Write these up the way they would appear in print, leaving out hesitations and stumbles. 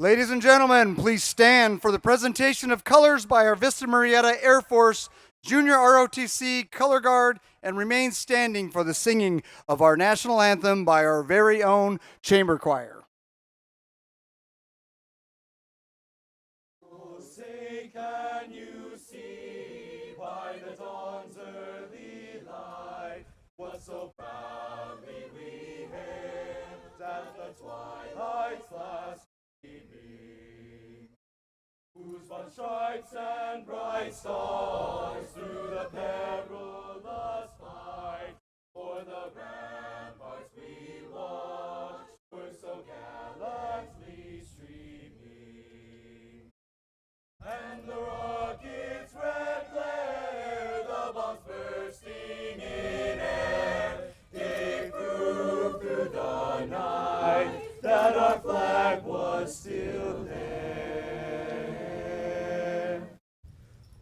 Ladies and gentlemen, please stand for the presentation of colors by our Vista Murrieta Air Force Junior ROTC Color Guard, and remain standing for the singing of our national anthem by our very own chamber choir. Oh, say can you see by the dawn's early light what so proudly we hailed at the twilight's last gleaming, whose one stripes and bright stars through the perilous fight for the ramparts we watched were so gallantly streaming. And the rocket's red glare, the bombs bursting in air, gave proof through the night that our flag was still there.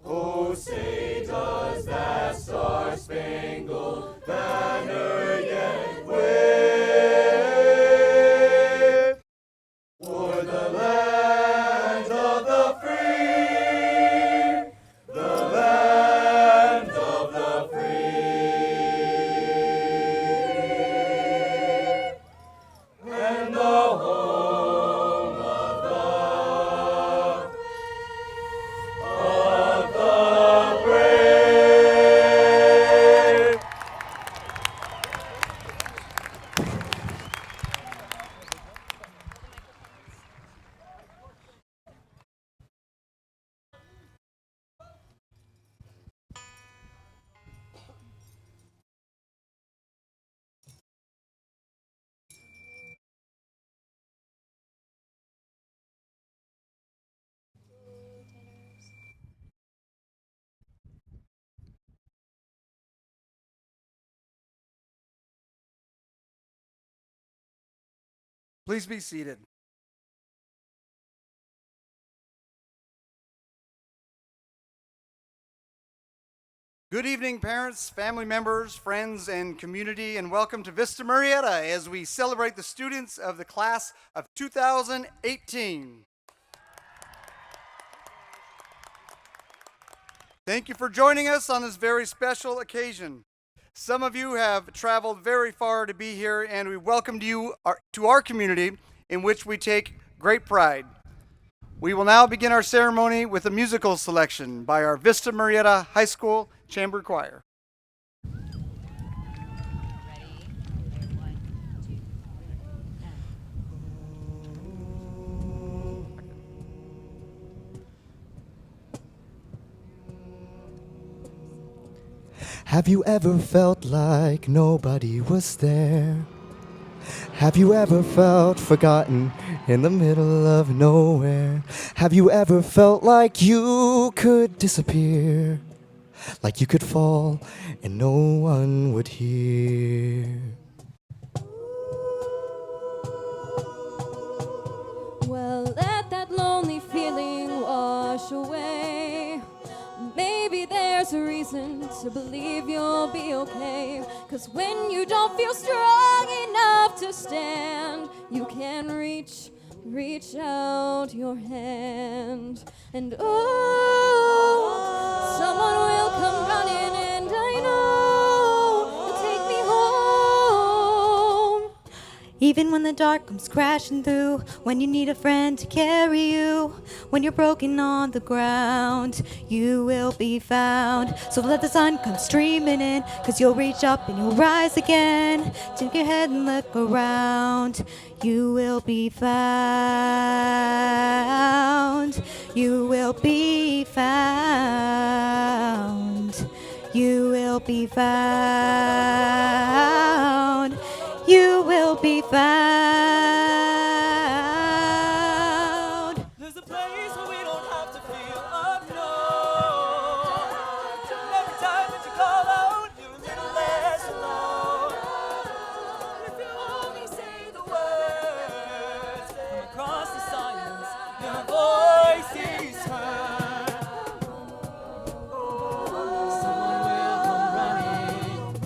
Oh, say does that star-spangled banner yet wave o'er the land of the free, the land of the free, and the home of the brave. Please be seated. Good evening, parents, family members, friends, and community, and welcome to Vista Murrieta as we celebrate the students of the class of 2018. Thank you for joining us on this very special occasion. Some of you have traveled very far to be here, and we welcome you to our community in which we take great pride. We will now begin our ceremony with a musical selection by our Vista Murrieta High School Chamber Choir. Have you ever felt like nobody was there? Have you ever felt forgotten in the middle of nowhere? Have you ever felt like you could disappear? Like you could fall and no one would hear? Well, let that lonely feeling wash away. Maybe there's a reason to believe you'll be okay. 'Cause when you don't feel strong enough to stand, you can reach out your hand. And oh, someone will come running, and I know you'll take me home. Even when the dark comes crashing through, when you need a friend to carry you, when you're broken on the ground, you will be found. So let the sun come streaming in, 'cause you'll reach up and you'll rise again. Take your head and look around. You will be found. You will be found. You will be found. You will be found. There's a place where we don't have to feel unknown. Every time that you call out, you're a little less alone. If you only say the words from across the silence, your voice is heard. Someone will come running.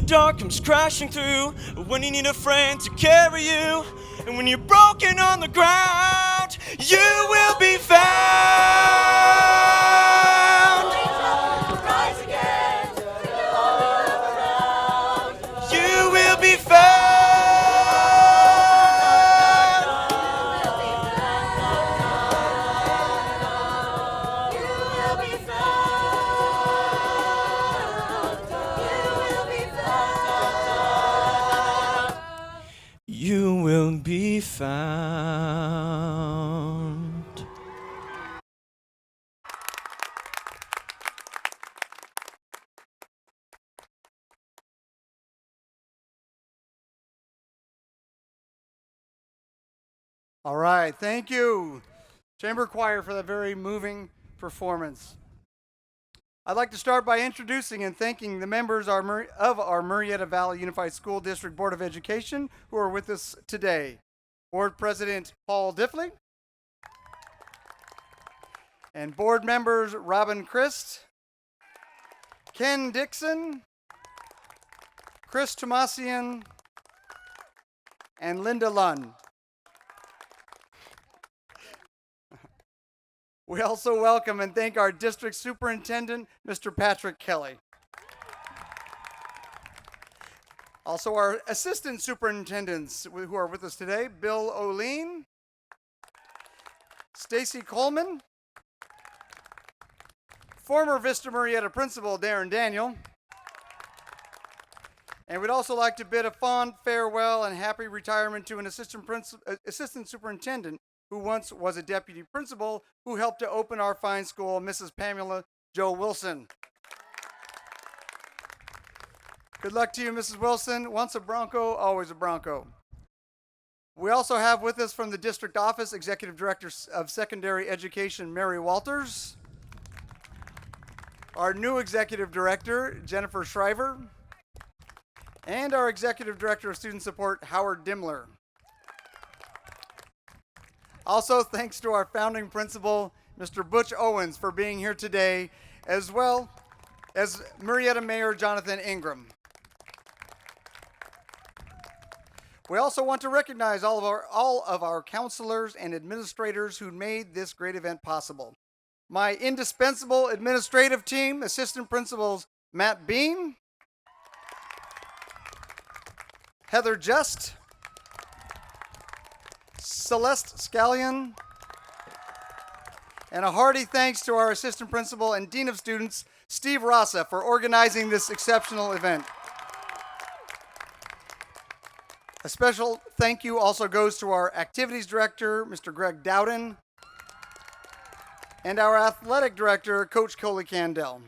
dark comes crashing through, when you need a friend to carry you, and when you're broken on the ground, you will be found. Rise again, you will be found. You will be found. All right, thank you, Chamber Choir, for that very moving performance. I'd like to start by introducing and thanking the members of our Murrieta Valley Unified School District Board of Education who are with us today. Board President Paul Diffley, and board members Robin Christ, Ken Dixon, Chris Tomasian, and Linda Lunn. We also welcome and thank our district superintendent, Mr. Patrick Kelly. Also our assistant superintendents who are with us today, Bill O'Lean, Stacy Coleman, former Vista Murrieta principal, Darren Daniel, and we'd also like to bid a fond farewell and happy retirement to an assistant superintendent who once was a deputy principal who helped to open our fine school, Mrs. Pamela Jo Wilson. Good luck to you, Mrs. Wilson. Once a Bronco, always a Bronco. We also have with us from the district office, Executive Director of Secondary Education, Mary Walters. Our new Executive Director, Jennifer Shriver. And our Executive Director of Student Support, Howard Dimmler. Also, thanks to our founding principal, Mr. Butch Owens, for being here today, as well as Murrieta Mayor Jonathan Ingram. We also want to recognize all of our counselors and administrators who made this great event possible. My indispensable administrative team, Assistant Principals Matt Bean, Heather Just, Celeste Scallion, and a hearty thanks to our Assistant Principal and Dean of Students, Steve Rassa, for organizing this exceptional event. A special thank you also goes to our Activities Director, Mr. Greg Dowden, and our Athletic Director, Coach Coley Candell.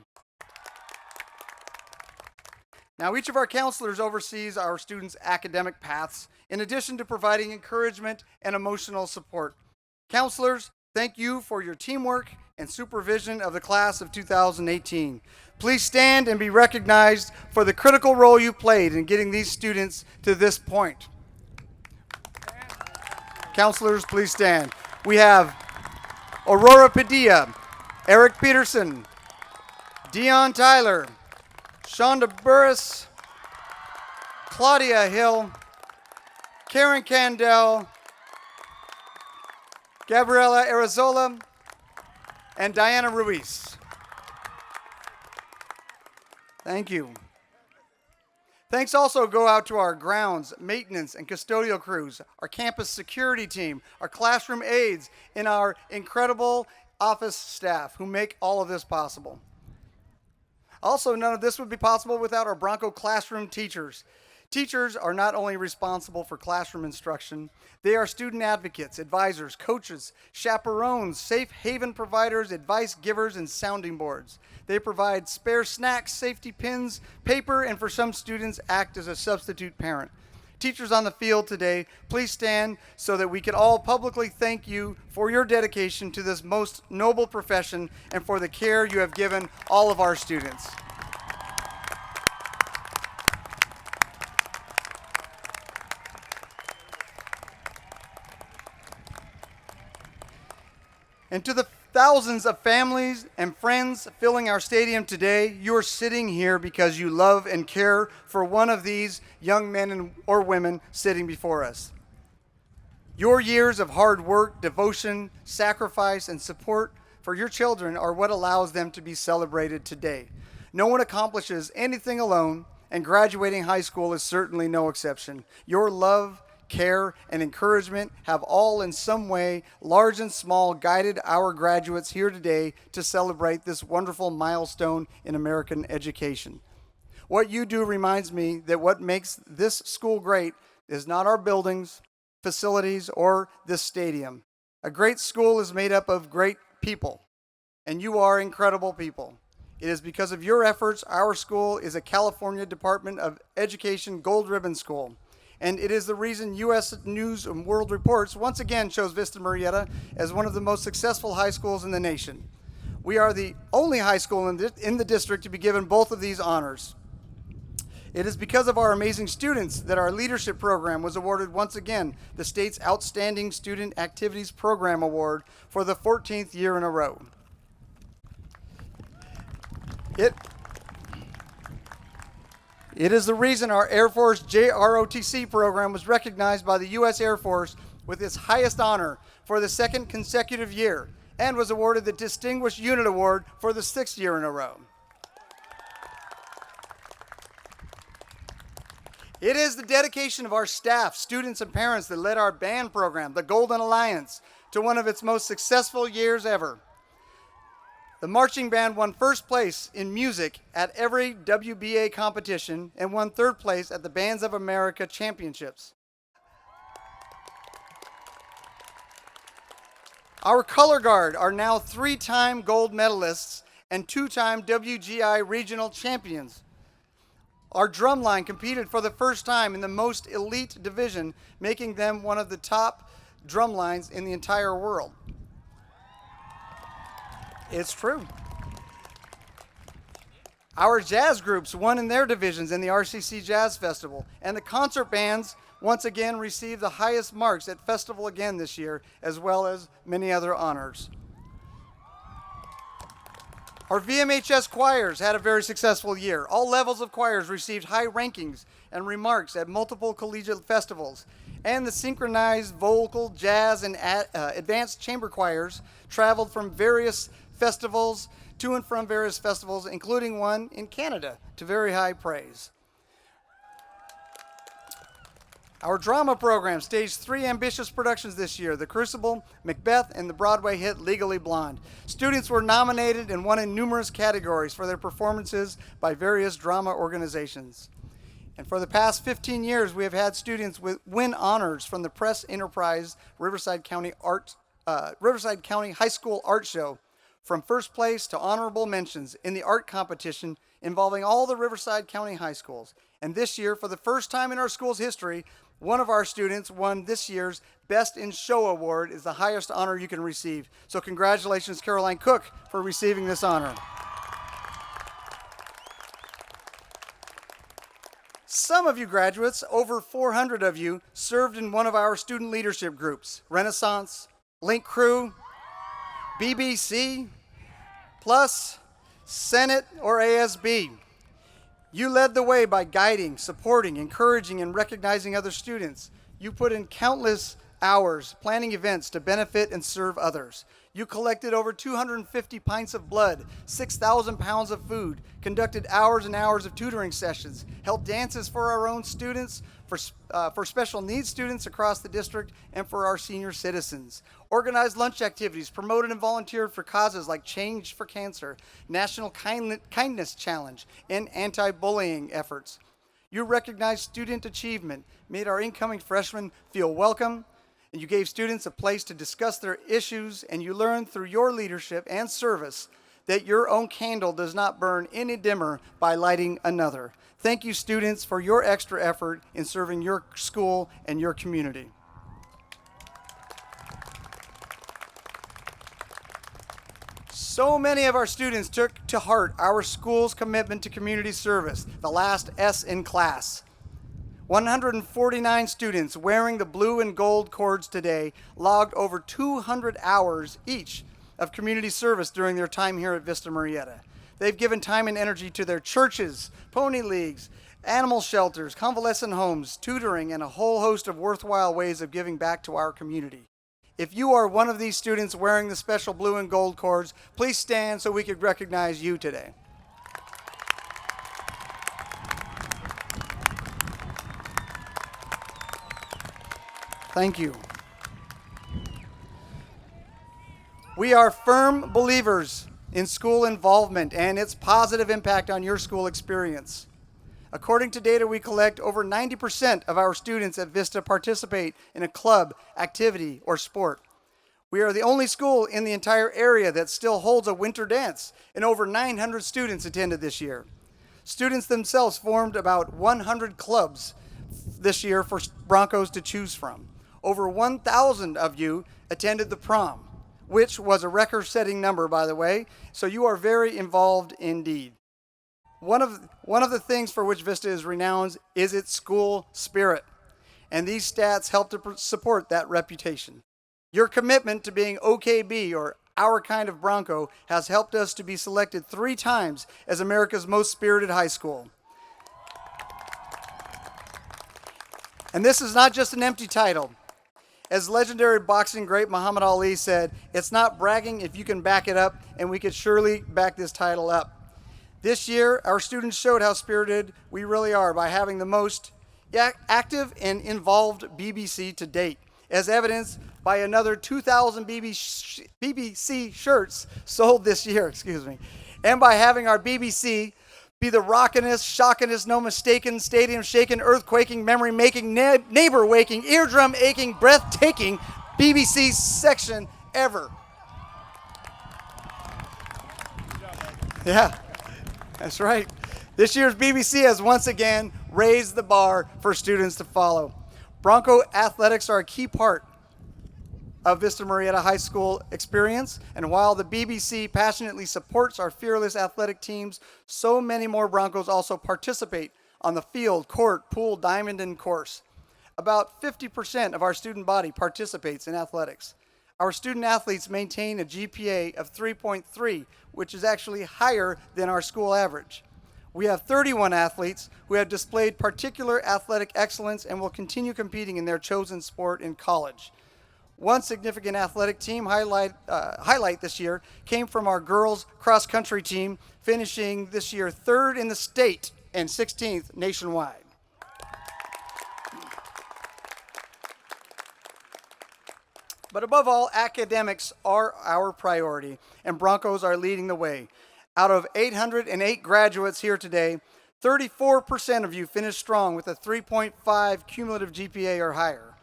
Now, each of our counselors oversees our students' academic paths, in addition to providing encouragement and emotional support. Counselors, thank you for your teamwork and supervision of the class of 2018. Please stand and be recognized for the critical role you played in getting these students to this point. Counselors, please stand. We have Aurora Padilla, Eric Peterson, Dion Tyler, Shonda Burris, Claudia Hill, Karen Candell, Gabriela Arizola, and Diana Ruiz. Thank you. Thanks also go out to our grounds, maintenance, and custodial crews, our campus security team, our classroom aides, and our incredible office staff who make all of this possible. Also, none of this would be possible without our Bronco classroom teachers. Teachers are not only responsible for classroom instruction, they are student advocates, advisors, coaches, chaperones, safe haven providers, advice givers, and sounding boards. They provide spare snacks, safety pins, paper, and for some students act as a substitute parent. Teachers on the field today, please stand so that we can all publicly thank you for your dedication to this most noble profession and for the care you have given all of our students. And to the Thousands of families and friends filling our stadium today, you're sitting here because you love and care for one of these young men or women sitting before us. Your years of hard work, devotion, sacrifice, and support for your children are what allows them to be celebrated today. No one accomplishes anything alone, and graduating high school is certainly no exception. Your love, care, and encouragement have all in some way, large and small, guided our graduates here today to celebrate this wonderful milestone in American education. What you do reminds me that what makes this school great is not our buildings, facilities, or this stadium. A great school is made up of great people, and you are incredible people. It is because of your efforts our school is a California Department of Education Gold Ribbon School. And it is the reason U.S. News and World Reports once again chose Vista Murrieta as one of the most successful high schools in the nation. We are the only high school in the district to be given both of these honors. It is because of our amazing students that our leadership program was awarded once again the state's Outstanding Student Activities Program Award for the 14th year in a row. It is the reason our Air Force JROTC program was recognized by the U.S. Air Force with its highest honor for the second consecutive year and was awarded the Distinguished Unit Award for the 6th year in a row. It is the dedication of our staff, students, and parents that led our band program, the Golden Alliance, to one of its most successful years ever. The marching band won first place in music at every WBA competition and won third place at the Bands of America Championships. Our color guard are now 3-time gold medalists and 2-time WGI regional champions. Our drumline competed for the first time in the most elite division, making them one of the top drumlines in the entire world. It's true. Our jazz groups won in their divisions in the RCC Jazz Festival, and the concert bands once again received the highest marks at Festival again this year, as well as many other honors. Our VMHS choirs had a very successful year. All levels of choirs received high rankings and remarks at multiple collegiate festivals. And the synchronized vocal, jazz, and advanced chamber choirs traveled from various festivals, to and from various festivals, including one in Canada, to very high praise. Our drama program staged 3 ambitious productions this year: The Crucible, Macbeth, and the Broadway hit Legally Blonde. Students were nominated and won in numerous categories for their performances by various drama organizations. And for the past 15 years, we have had students win honors from the Press Enterprise Riverside County High School Art Show, from first place to honorable mentions in the art competition involving all the Riverside County high schools. And this year, for the first time in our school's history, one of our students won this year's Best in Show Award, is the highest honor you can receive. So congratulations, Caroline Cook, for receiving this honor. Some of you graduates, over 400 of you, served in one of our student leadership groups: Renaissance, Link Crew, BBC, Plus, Senate, or ASB. You led the way by guiding, supporting, encouraging, and recognizing other students. You put in countless hours planning events to benefit and serve others. You collected over 250 pints of blood, 6,000 pounds of food, conducted hours and hours of tutoring sessions, held dances for our own students, for special needs students across the district, and for our senior citizens. Organized lunch activities, promoted and volunteered for causes like Change for Cancer, National Kindness Challenge, and anti-bullying efforts. You recognized student achievement, made our incoming freshmen feel welcome, and you gave students a place to discuss their issues, and you learned through your leadership and service that your own candle does not burn any dimmer by lighting another. Thank you, students, for your extra effort in serving your school and your community. So many of our students took to heart our school's commitment to community service, the last S in class. 149 students wearing the blue and gold cords today logged over 200 hours each of community service during their time here at Vista Murrieta. They've given time and energy to their churches, pony leagues, animal shelters, convalescent homes, tutoring, and a whole host of worthwhile ways of giving back to our community. If you are one of these students wearing the special blue and gold cords, please stand so we could recognize you today. Thank you. We are firm believers in school involvement and its positive impact on your school experience. According to data we collect, over 90% of our students at Vista participate in a club, activity, or sport. We are the only school in the entire area that still holds a winter dance, and over 900 students attended this year. Students themselves formed about 100 clubs this year for Broncos to choose from. Over 1,000 of you attended the prom, which was a record-setting number, by the way, so you are very involved indeed. One of the things for which Vista is renowned is its school spirit, and these stats help to support that reputation. Your commitment to being OKB, or our kind of Bronco, has helped us to be selected 3 times as America's most spirited high school. And this is not just an empty title. As legendary boxing great Muhammad Ali said, it's not bragging if you can back it up, and we could surely back this title up. This year, our students showed how spirited we really are by having the most active and involved BBC to date, as evidenced by another 2,000 BBC shirts sold this year, and by having our BBC be the rockinest, shockinest, no mistaken, stadium shaking, earthquaking, memory making, neighbor waking, eardrum aching, breathtaking BBC section ever. Yeah, that's right. This year's BBC has once again raised the bar for students to follow. Bronco athletics are a key part of Vista Murrieta High School experience, and while the BBC passionately supports our fearless athletic teams, so many more Broncos also participate on the field, court, pool, diamond, and course. About 50% of our student body participates in athletics. Our student athletes maintain a GPA of 3.3, which is actually higher than our school average. We have 31 athletes who have displayed particular athletic excellence and will continue competing in their chosen sport in college. One significant athletic team highlight this year came from our girls cross-country team, finishing this year 3rd in the state and 16th nationwide. But above all, academics are our priority, and Broncos are leading the way. Out of 808 graduates here today, 34% of you finished strong with a 3.5 cumulative GPA or higher.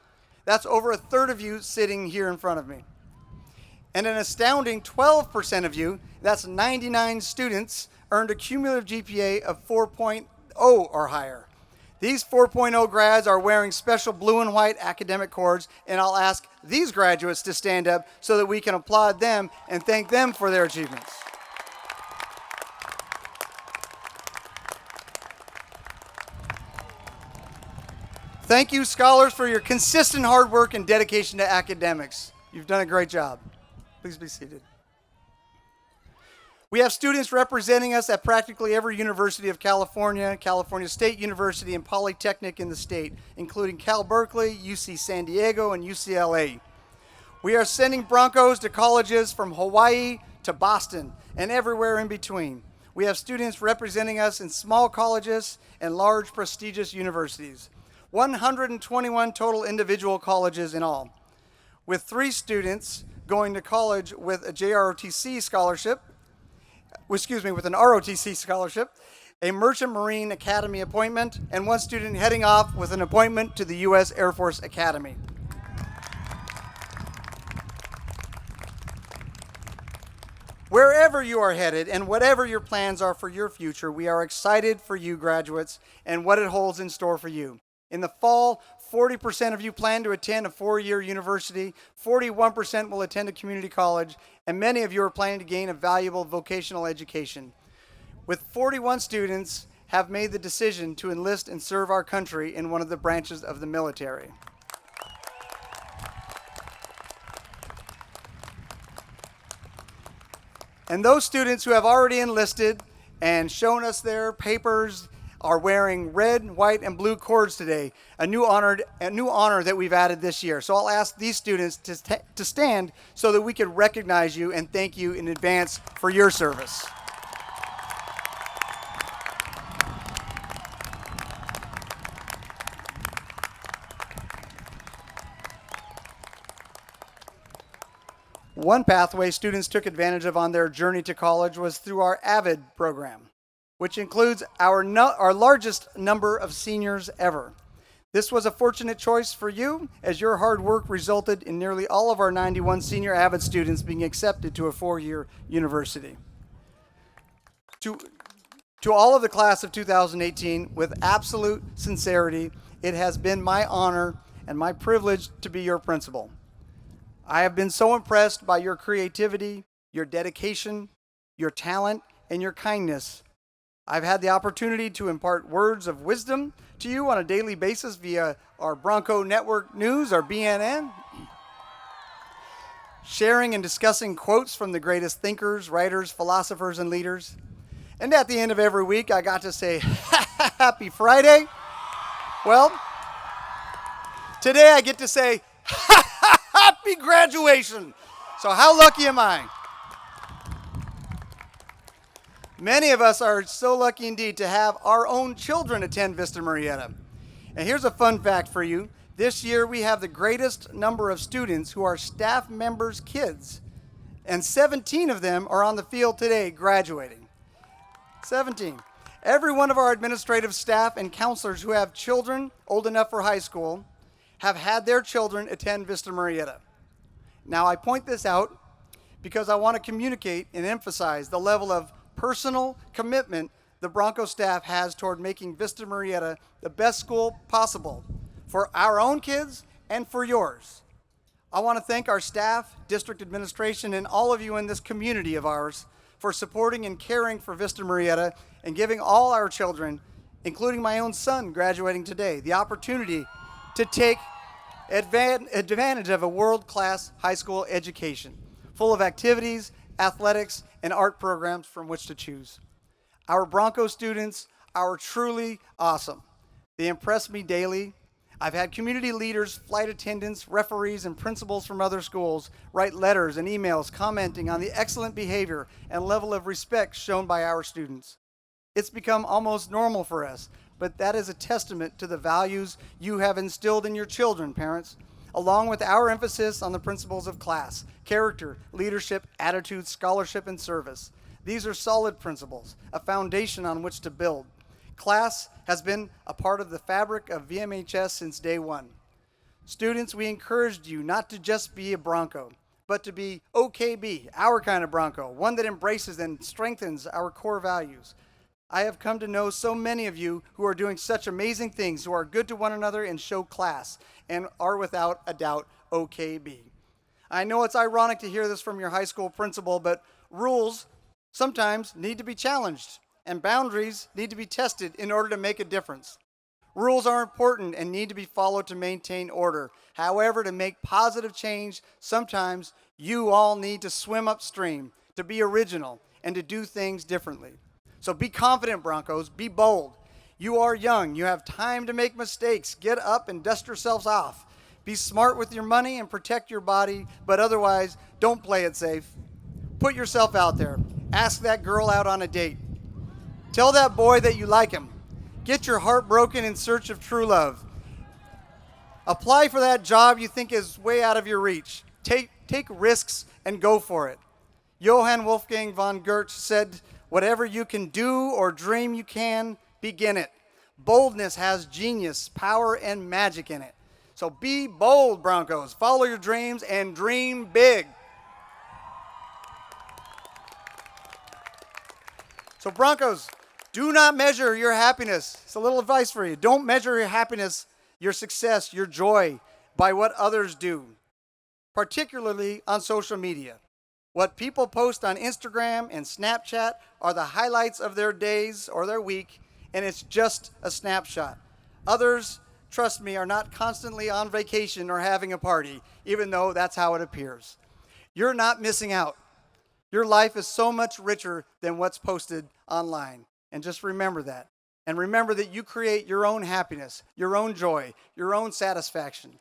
That's over a third of you sitting here in front of me. And an astounding 12% of you, that's 99 students, earned a cumulative GPA of 4.0 or higher. These 4.0 grads are wearing special blue and white academic cords, and I'll ask these graduates to stand up so that we can applaud them and thank them for their achievements. Thank you, scholars, for your consistent hard work and dedication to academics. You've done a great job. Please be seated. We have students representing us at practically every university of California, California State University, and Polytechnic in the state, including Cal Berkeley, UC San Diego, and UCLA. We are sending Broncos to colleges from Hawaii to Boston and everywhere in between. We have students representing us in small colleges and large prestigious universities. 121 total individual colleges in all, with 3 students going to college with a JROTC scholarship, with an ROTC scholarship, a Merchant Marine Academy appointment, and 1 student heading off with an appointment to the U.S. Air Force Academy. Wherever you are headed and whatever your plans are for your future, we are excited for you graduates and what it holds in store for you. In the fall, 40% of you plan to attend a 4-year university, 41% will attend a community college, and many of you are planning to gain a valuable vocational education. With 41 students have made the decision to enlist and serve our country in one of the branches of the military. And those students who have already enlisted and shown us their papers are wearing red, white, and blue cords today, a new honor that we've added this year. So I'll ask these students to stand so that we can recognize you and thank you in advance for your service. One pathway students took advantage of on their journey to college was through our AVID program, which includes our largest number of seniors ever. This was a fortunate choice for you, as your hard work resulted in nearly all of our 91 senior AVID students being accepted to a 4-year university. To all of the class of 2018, with absolute sincerity, it has been my honor and my privilege to be your principal. I have been so impressed by your creativity, your dedication, your talent, and your kindness. I've had the opportunity to impart words of wisdom to you on a daily basis via our Bronco Network News, our BNN, sharing and discussing quotes from the greatest thinkers, writers, philosophers, and leaders. And at the end of every week, I got to say, Happy Friday. Well, today I get to say, Happy graduation. So how lucky am I? Many of us are so lucky indeed to have our own children attend Vista Murrieta. And here's a fun fact for you. This year we have the greatest number of students who are staff members' kids. And 17 of them are on the field today graduating. 17. Every one of our administrative staff and counselors who have children old enough for high school have had their children attend Vista Murrieta. Now I point this out because I want to communicate and emphasize the level of personal commitment the Bronco staff has toward making Vista Murrieta the best school possible for our own kids and for yours. I want to thank our staff, district administration, and all of you in this community of ours for supporting and caring for Vista Murrieta and giving all our children, including my own son graduating today, the opportunity to take advantage of a world-class high school education, full of activities, athletics, and art programs from which to choose. Our Bronco students are truly awesome. They impress me daily. I've had community leaders, flight attendants, referees, and principals from other schools write letters and emails commenting on the excellent behavior and level of respect shown by our students. It's become almost normal for us, but that is a testament to the values you have instilled in your children, parents, along with our emphasis on the principles of class, character, leadership, attitude, scholarship, and service. These are solid principles, a foundation on which to build. Class has been a part of the fabric of VMHS since day one. Students, we encouraged you not to just be a Bronco, but to be OKB, our kind of Bronco, one that embraces and strengthens our core values. I have come to know so many of you who are doing such amazing things, who are good to one another and show class, and are without a doubt OKB. I know it's ironic to hear this from your high school principal, but rules sometimes need to be challenged, and boundaries need to be tested in order to make a difference. Rules are important and need to be followed to maintain order. However, to make positive change, sometimes you all need to swim upstream, to be original, and to do things differently. So be confident, Broncos. Be bold. You are young. You have time to make mistakes. Get up and dust yourselves off. Be smart with your money and protect your body, but otherwise, don't play it safe. Put yourself out there. Ask that girl out on a date. Tell that boy that you like him. Get your heart broken in search of true love. Apply for that job you think is way out of your reach. Take risks and go for it. Johann Wolfgang von Goethe said, "Whatever you can do or dream you can, begin it." Boldness has genius, power, and magic in it. So be bold, Broncos. Follow your dreams and dream big. So Broncos, do not measure your happiness. It's a little advice for you. Don't measure your happiness, your success, your joy by what others do, particularly on social media. What people post on Instagram and Snapchat are the highlights of their days or their week, and it's just a snapshot. Others, trust me, are not constantly on vacation or having a party, even though that's how it appears. You're not missing out. Your life is so much richer than what's posted online. And just remember that. And remember that you create your own happiness, your own joy, your own satisfaction.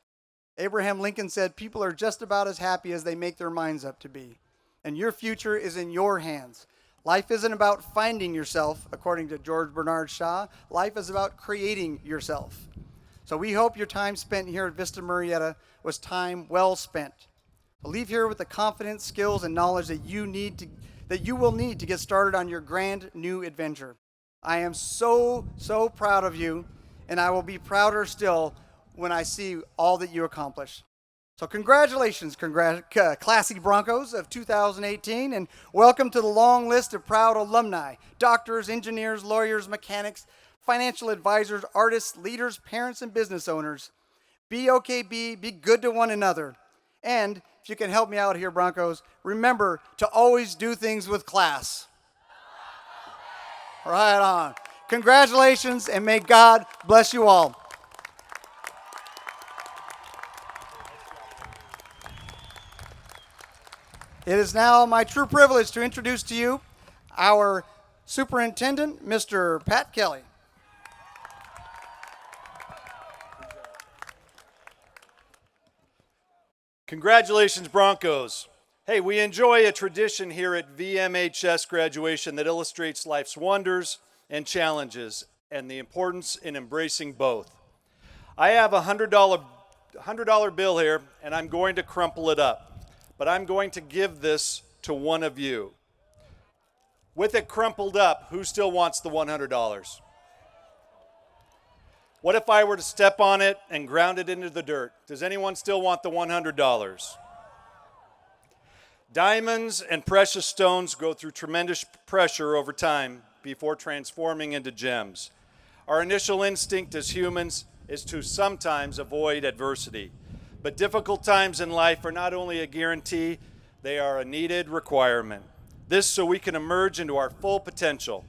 Abraham Lincoln said, people are just about as happy as they make their minds up to be. And your future is in your hands. Life isn't about finding yourself, according to George Bernard Shaw. Life is about creating yourself. So we hope your time spent here at Vista Murrieta was time well spent. Leave here with the confidence, skills, and knowledge that you will need to get started on your grand new adventure. I am so proud of you, and I will be prouder still when I see all that you accomplish. So congratulations, Classy Broncos of 2018, and welcome to the long list of proud alumni, doctors, engineers, lawyers, mechanics, financial advisors, artists, leaders, parents, and business owners. Be OKB, be good to one another. And if you can help me out here, Broncos, remember to always do things with class. Right on. Congratulations, and may God bless you all. It is now my true privilege to introduce to you our superintendent, Mr. Pat Kelly. Congratulations, Broncos. Hey, we enjoy a tradition here at VMHS graduation that illustrates life's wonders and challenges and the importance in embracing both. I have a $100 bill here, and I'm going to crumple it up, but I'm going to give this to one of you. With it crumpled up, who still wants the $100? What if I were to step on it and ground it into the dirt? Does anyone still want the $100? Diamonds and precious stones go through tremendous pressure over time before transforming into gems. Our initial instinct as humans is to sometimes avoid adversity. But difficult times in life are not only a guarantee, they are a needed requirement. This so we can emerge into our full potential.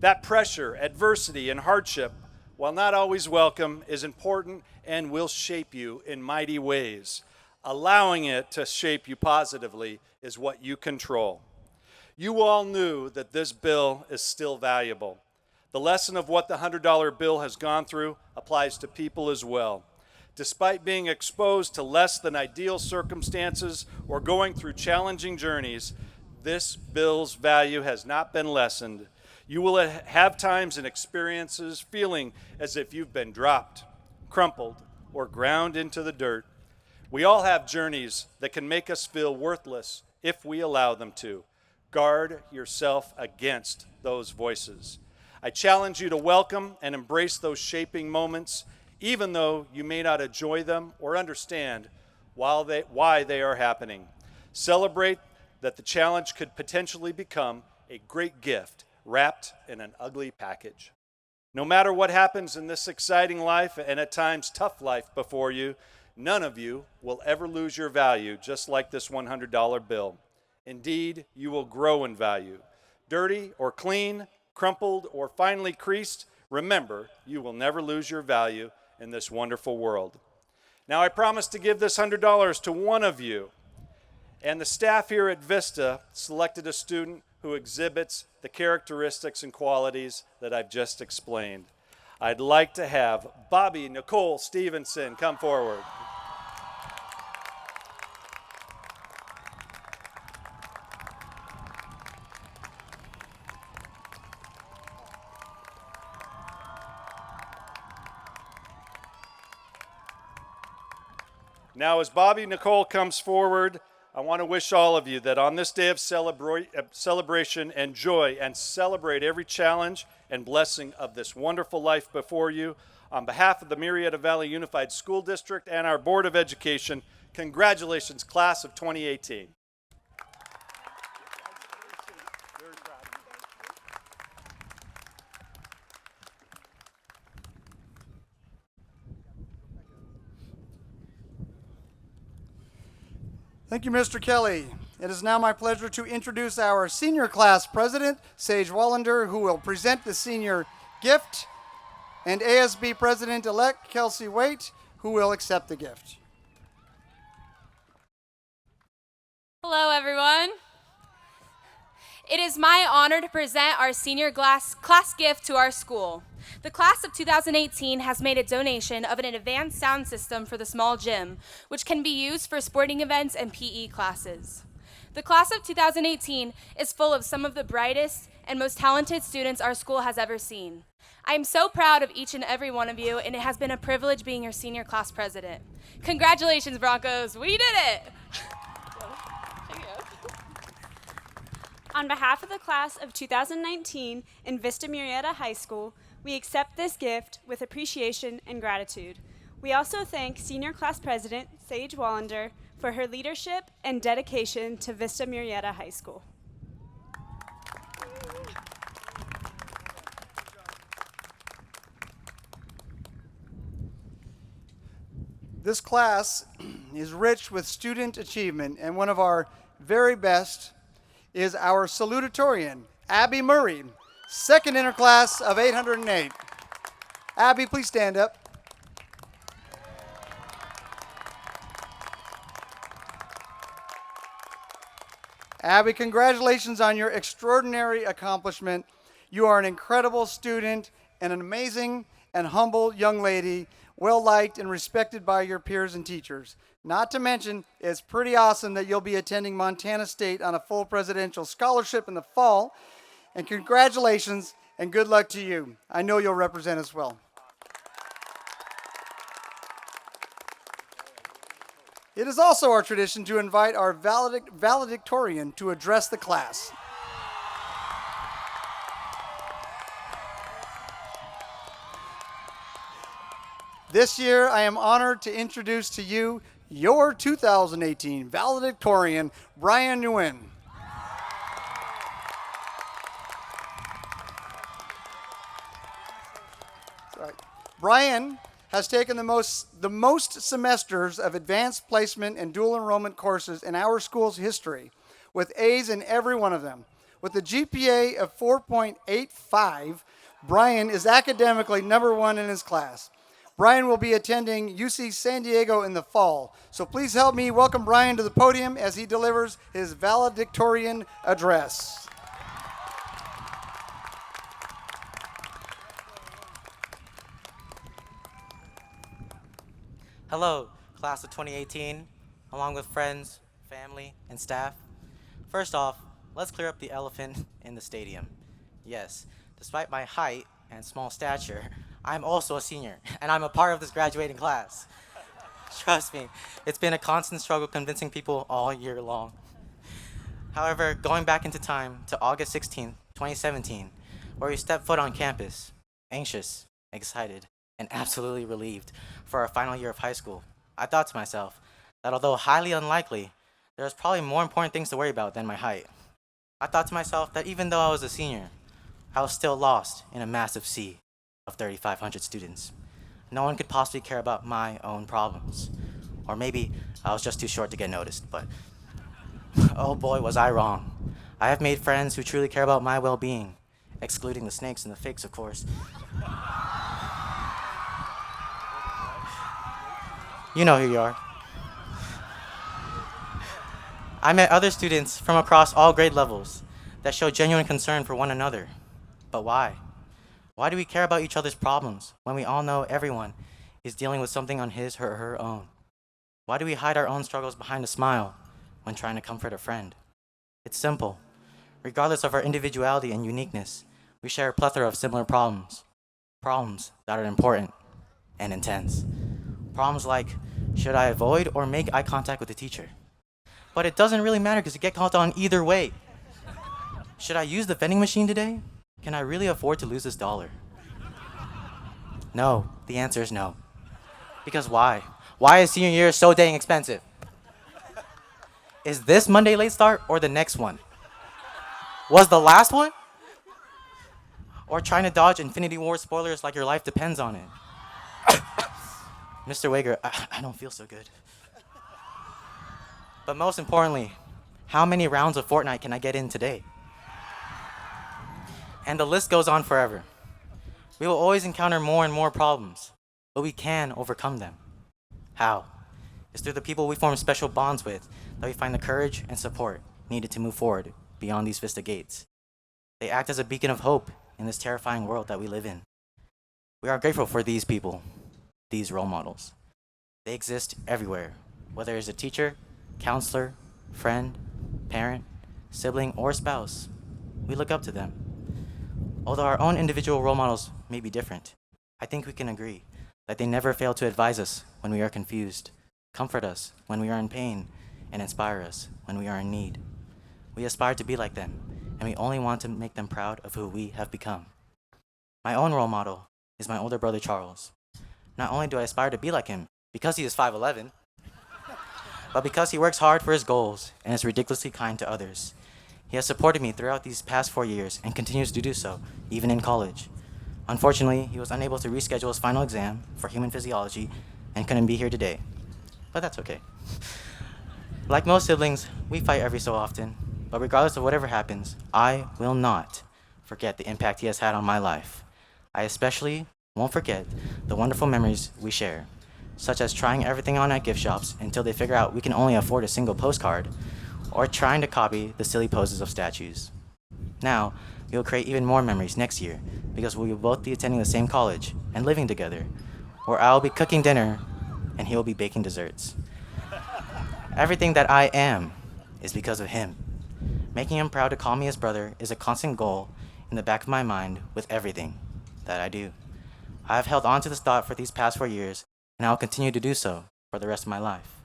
That pressure, adversity, and hardship, while not always welcome, is important and will shape you in mighty ways. Allowing it to shape you positively is what you control. You all knew that this bill is still valuable. The lesson of what the $100 bill has gone through applies to people as well. Despite being exposed to less than ideal circumstances or going through challenging journeys, this bill's value has not been lessened. You will have times and experiences feeling as if you've been dropped, crumpled, or ground into the dirt. We all have journeys that can make us feel worthless if we allow them to. Guard yourself against those voices. I challenge you to welcome and embrace those shaping moments, even though you may not enjoy them or understand why they are happening. Celebrate that the challenge could potentially become a great gift wrapped in an ugly package. No matter what happens in this exciting life and at times tough life before you, none of you will ever lose your value, just like this $100 bill. Indeed, you will grow in value. Dirty or clean, crumpled or finely creased, remember, you will never lose your value in this wonderful world. Now, I promise to give this $100 to one of you, and the staff here at Vista selected a student who exhibits the characteristics and qualities that I've just explained. I'd like to have Bobby Nicole Stevenson come forward. Now, as Bobby Nicole comes forward, I want to wish all of you that on this day of celebration and joy, and celebrate every challenge and blessing of this wonderful life before you. On behalf of the Murrieta Valley Unified School District and our Board of Education, congratulations, class of 2018. Thank you, Mr. Kelly. It is now my pleasure to introduce our senior class president, Sage Wallander, who will present the senior gift, and ASB president-elect, Kelsey Waite, who will accept the gift. Hello, everyone. It is my honor to present our senior class gift to our school. The class of 2018 has made a donation of an advanced sound system for the small gym, which can be used for sporting events and PE classes. The class of 2018 is full of some of the brightest and most talented students our school has ever seen. I am so proud of each and every one of you, and it has been a privilege being your senior class president. Congratulations, Broncos. We did it! On behalf of the class of 2019 in Vista Murrieta High School, we accept this gift with appreciation and gratitude. We also thank Senior Class President Sage Wallander for her leadership and dedication to Vista Murrieta High School. This class is rich with student achievement, and one of our very best is our salutatorian, Abby Murray, second interclass of 808. Abby, please stand up. Abby, congratulations on your extraordinary accomplishment. You are an incredible student and an amazing and humble young lady, well-liked and respected by your peers and teachers. Not to mention, it's pretty awesome that you'll be attending Montana State on a full presidential scholarship in the fall. And congratulations and good luck to you. I know you'll represent us well. It is also our tradition to invite our valedictorian to address the class. This year, I am honored to introduce to you your 2018 valedictorian, Brian Nguyen. Sorry. Brian has taken the most semesters of advanced placement and dual enrollment courses in our school's history, with A's in every one of them. With a GPA of 4.85, Brian is academically #1 in his class. Brian will be attending UC San Diego in the fall, so please help me welcome Brian to the podium as he delivers his valedictorian address. Hello, class of 2018, along with friends, family, and staff. First off, let's clear up the elephant in the stadium. Yes, despite my height and small stature, I'm also a senior, and I'm a part of this graduating class. Trust me, it's been a constant struggle convincing people all year long. However, going back into time to August 16th, 2017, where we stepped foot on campus, anxious, excited, and absolutely relieved for our final year of high school, I thought to myself that although highly unlikely, there was probably more important things to worry about than my height. I thought to myself that even though I was a senior, I was still lost in a massive sea of 3,500 students. No one could possibly care about my own problems. Or maybe I was just too short to get noticed, but oh boy, was I wrong. I have made friends who truly care about my well-being, excluding the snakes and the fakes, of course. You know who you are. I met other students from across all grade levels that show genuine concern for one another. But why? Why do we care about each other's problems when we all know everyone is dealing with something on his or her own? Why do we hide our own struggles behind a smile when trying to comfort a friend? It's simple. Regardless of our individuality and uniqueness, we share a plethora of similar problems. Problems that are important and intense. Problems like, should I avoid or make eye contact with the teacher? But it doesn't really matter because you get called on either way. Should I use the vending machine today? Can I really afford to lose this $1? No, the answer is no. Because why? Why is senior year so dang expensive? Is this Monday late start or the next one? Was the last one? Or trying to dodge Infinity War spoilers like your life depends on it? Mr. Wager, I don't feel so good. But most importantly, how many rounds of Fortnite can I get in today? And the list goes on forever. We will always encounter more and more problems, but we can overcome them. How? It's through the people we form special bonds with that we find the courage and support needed to move forward beyond these Vista gates. They act as a beacon of hope in this terrifying world that we live in. We are grateful for these people, these role models. They exist everywhere, whether it's a teacher, counselor, friend, parent, sibling, or spouse. We look up to them. Although our own individual role models may be different, I think we can agree that they never fail to advise us when we are confused, comfort us when we are in pain, and inspire us when we are in need. We aspire to be like them, and we only want to make them proud of who we have become. My own role model is my older brother Charles. Not only do I aspire to be like him because he is 5'11", but because he works hard for his goals and is ridiculously kind to others. He has supported me throughout these past 4 years and continues to do so, even in college. Unfortunately, he was unable to reschedule his final exam for human physiology and couldn't be here today, but that's okay. Like most siblings, we fight every so often, but regardless of whatever happens, I will not forget the impact he has had on my life. I especially won't forget the wonderful memories we share, such as trying everything on at gift shops until they figure out we can only afford a single postcard, or trying to copy the silly poses of statues. Now, we will create even more memories next year because we will both be attending the same college and living together, where I will be cooking dinner and he will be baking desserts. Everything that I am is because of him. Making him proud to call me his brother is a constant goal in the back of my mind with everything that I do. I have held on to this thought for these past 4 years, and I will continue to do so for the rest of my life.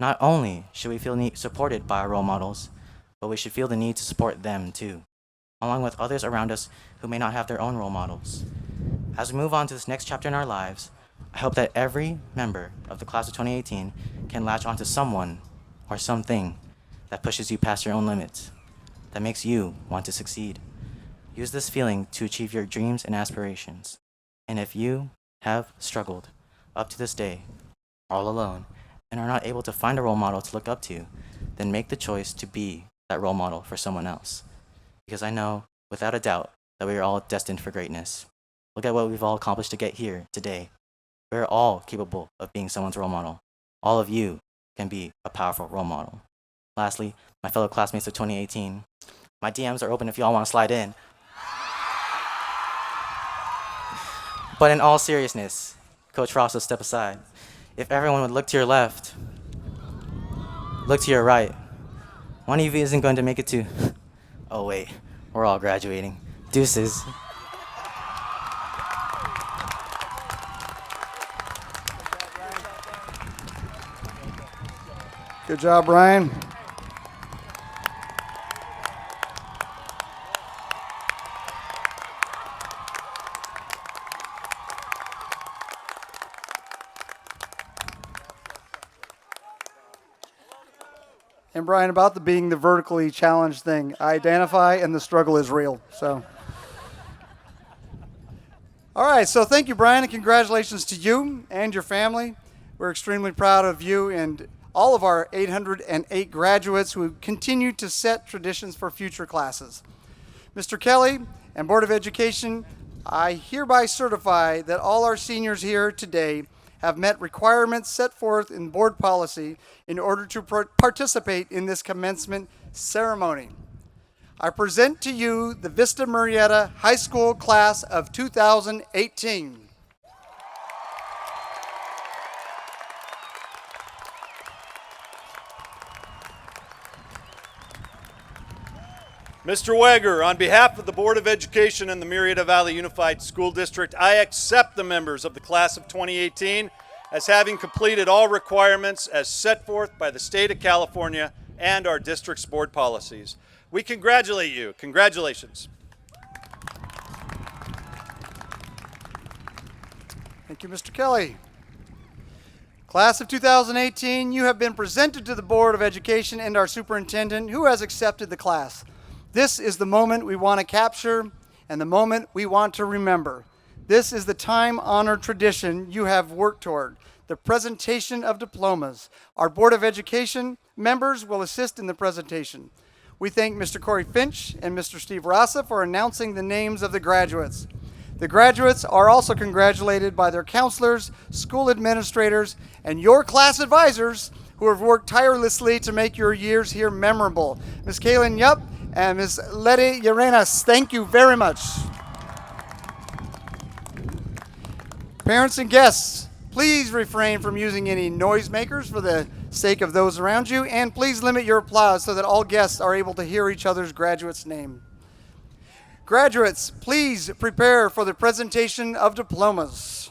Not only should we feel supported by our role models, but we should feel the need to support them too, along with others around us who may not have their own role models. As we move on to this next chapter in our lives, I hope that every member of the class of 2018 can latch onto someone or something that pushes you past your own limits, that makes you want to succeed. Use this feeling to achieve your dreams and aspirations. And if you have struggled up to this day, all alone, and are not able to find a role model to look up to, then make the choice to be that role model for someone else. Because I know, without a doubt, that we are all destined for greatness. Look at what we've all accomplished to get here today. We are all capable of being someone's role model. All of you can be a powerful role model. Lastly, my fellow classmates of 2018, my DMs are open if y'all want to slide in. But in all seriousness, Coach Frost will step aside. If everyone would look to your left, look to your right. One of you isn't going to make it to... Oh wait, we're all graduating. Deuces. Good job, Brian. And Brian, about the being the vertically challenged thing, I identify and the struggle is real. So, all right. So thank you, Brian, and congratulations to you and your family. We're extremely proud of you and all of our 808 graduates who continue to set traditions for future classes. Mr. Kelly and Board of Education, I hereby certify that all our seniors here today have met requirements set forth in board policy in order to participate in this commencement ceremony. I present to you the Vista Murrieta High School class of 2018. Mr. Wager, on behalf of the Board of Education and the Murrieta Valley Unified School District, I accept the members of the class of 2018 as having completed all requirements as set forth by the state of California and our district's board policies. We congratulate you. Congratulations. Thank you, Mr. Kelly. Class of 2018, you have been presented to the Board of Education and our superintendent, who has accepted the class. This is the moment we want to capture and the moment we want to remember. This is the time-honored tradition you have worked toward, the presentation of diplomas. Our Board of Education members will assist in the presentation. We thank Mr. Corey Finch and Mr. Steve Rasa for announcing the names of the graduates. The graduates are also congratulated by their counselors, school administrators, and your class advisors who have worked tirelessly to make your years here memorable. Ms. Kaylin Yupp and Ms. Letty Llerenas. Thank you very much. Parents and guests, please refrain from using any noisemakers for the sake of those around you, and please limit your applause so that all guests are able to hear each other's graduate's name. Graduates, please prepare for the presentation of diplomas.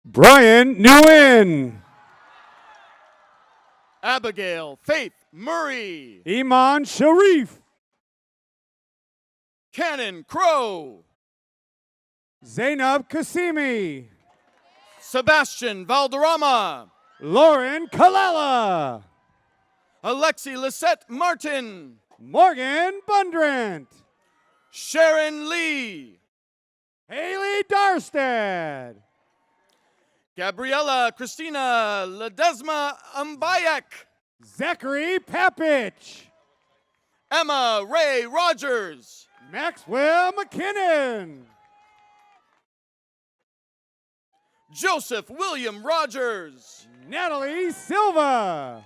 Brian Nguyen. Abigail Faith Murray. Iman Sharif. Cannon Crow. Zainab Kasimi. Sebastian Valderrama. Lauren Kalala. Alexi Lisette Martin. Morgan Bundrant. Sharon Lee. Haley Darstad. Gabriela Christina Ledesma Umbayak. Zachary Papich. Emma Ray Rogers. Maxwell McKinnon. Joseph William Rogers. Natalie Silva.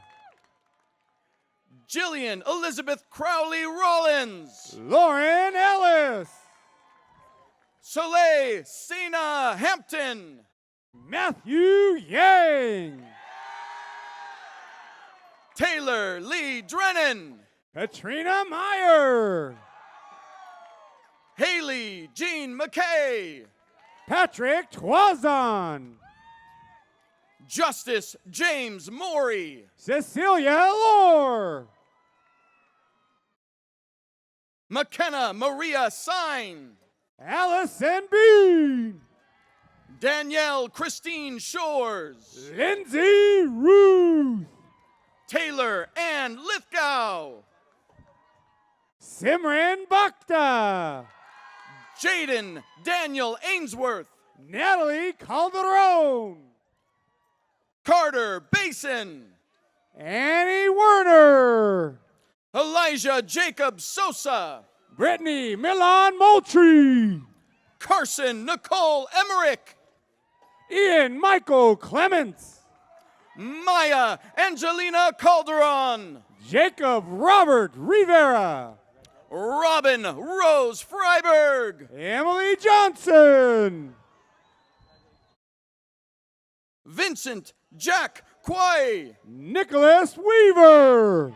Jillian Elizabeth Crowley Rollins. Lauren Ellis. Soleil Sina Hampton. Matthew Yang. Taylor Lee Drennan. Katrina Meyer. Haley Jean McKay. Patrick Twazon. Justice James Morey. Cecilia Lore. McKenna Maria Sign. Allison Bean. Danielle Christine Shores. Lindsay Ruth. Taylor Ann Lithgow. Simran Bhakta. Jaden Daniel Ainsworth. Natalie Calderon. Carter Basin. Annie Werner. Elijah Jacob Sosa. Brittany Milan Moultrie. Carson Nicole Emmerich. Ian Michael Clements. Maya Angelina Calderon. Jacob Robert Rivera. Robin Rose Freiberg. Emily Johnson. Vincent Jack Quay. Nicholas Weaver.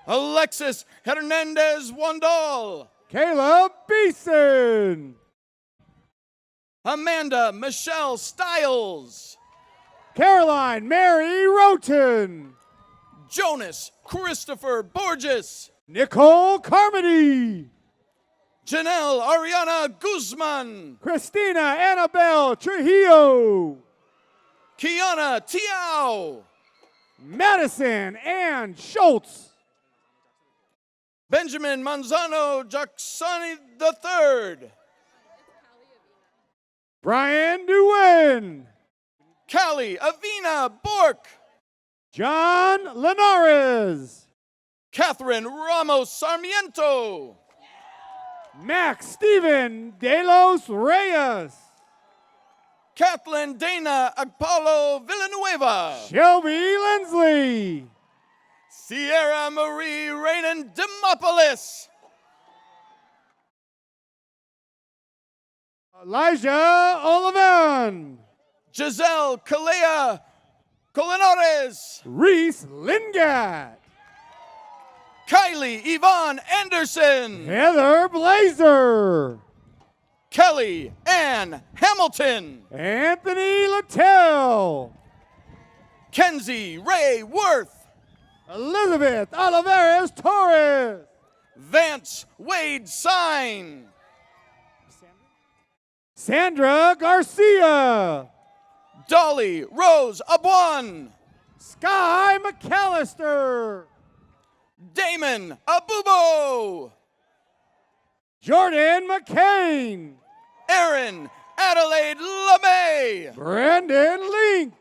Alexis Hernandez Wandal. Caleb Beeson. Amanda Michelle Stiles. Caroline Mary Roten. Jonas Christopher Borges. Nicole Carmody. Janelle Ariana Guzman. Christina Annabelle Trujillo. Kiana Tiao. Madison Ann Schultz. Benjamin Manzano Jacksoni III. Brian Nguyen. Callie Avina Bork. John Linares. Catherine Ramos Sarmiento. Max Steven De Los Reyes. Kathleen Dana Agpalo Villanueva. Shelby Lindsley. Sierra Marie Raynon Demopolis. Elijah Olivan. Giselle Kalea Colinores. Reese Lingat. Kylie Yvonne Anderson. Heather Blazer. Kelly Ann Hamilton. Anthony Littell. Kenzie Ray Worth. Elizabeth Olivares Torres. Vance Wade Sign. Sandra Garcia. Dolly Rose Abuan. Sky McAllister. Damon Abubo. Jordan McCain. Aaron Adelaide LeMay. Brandon Link.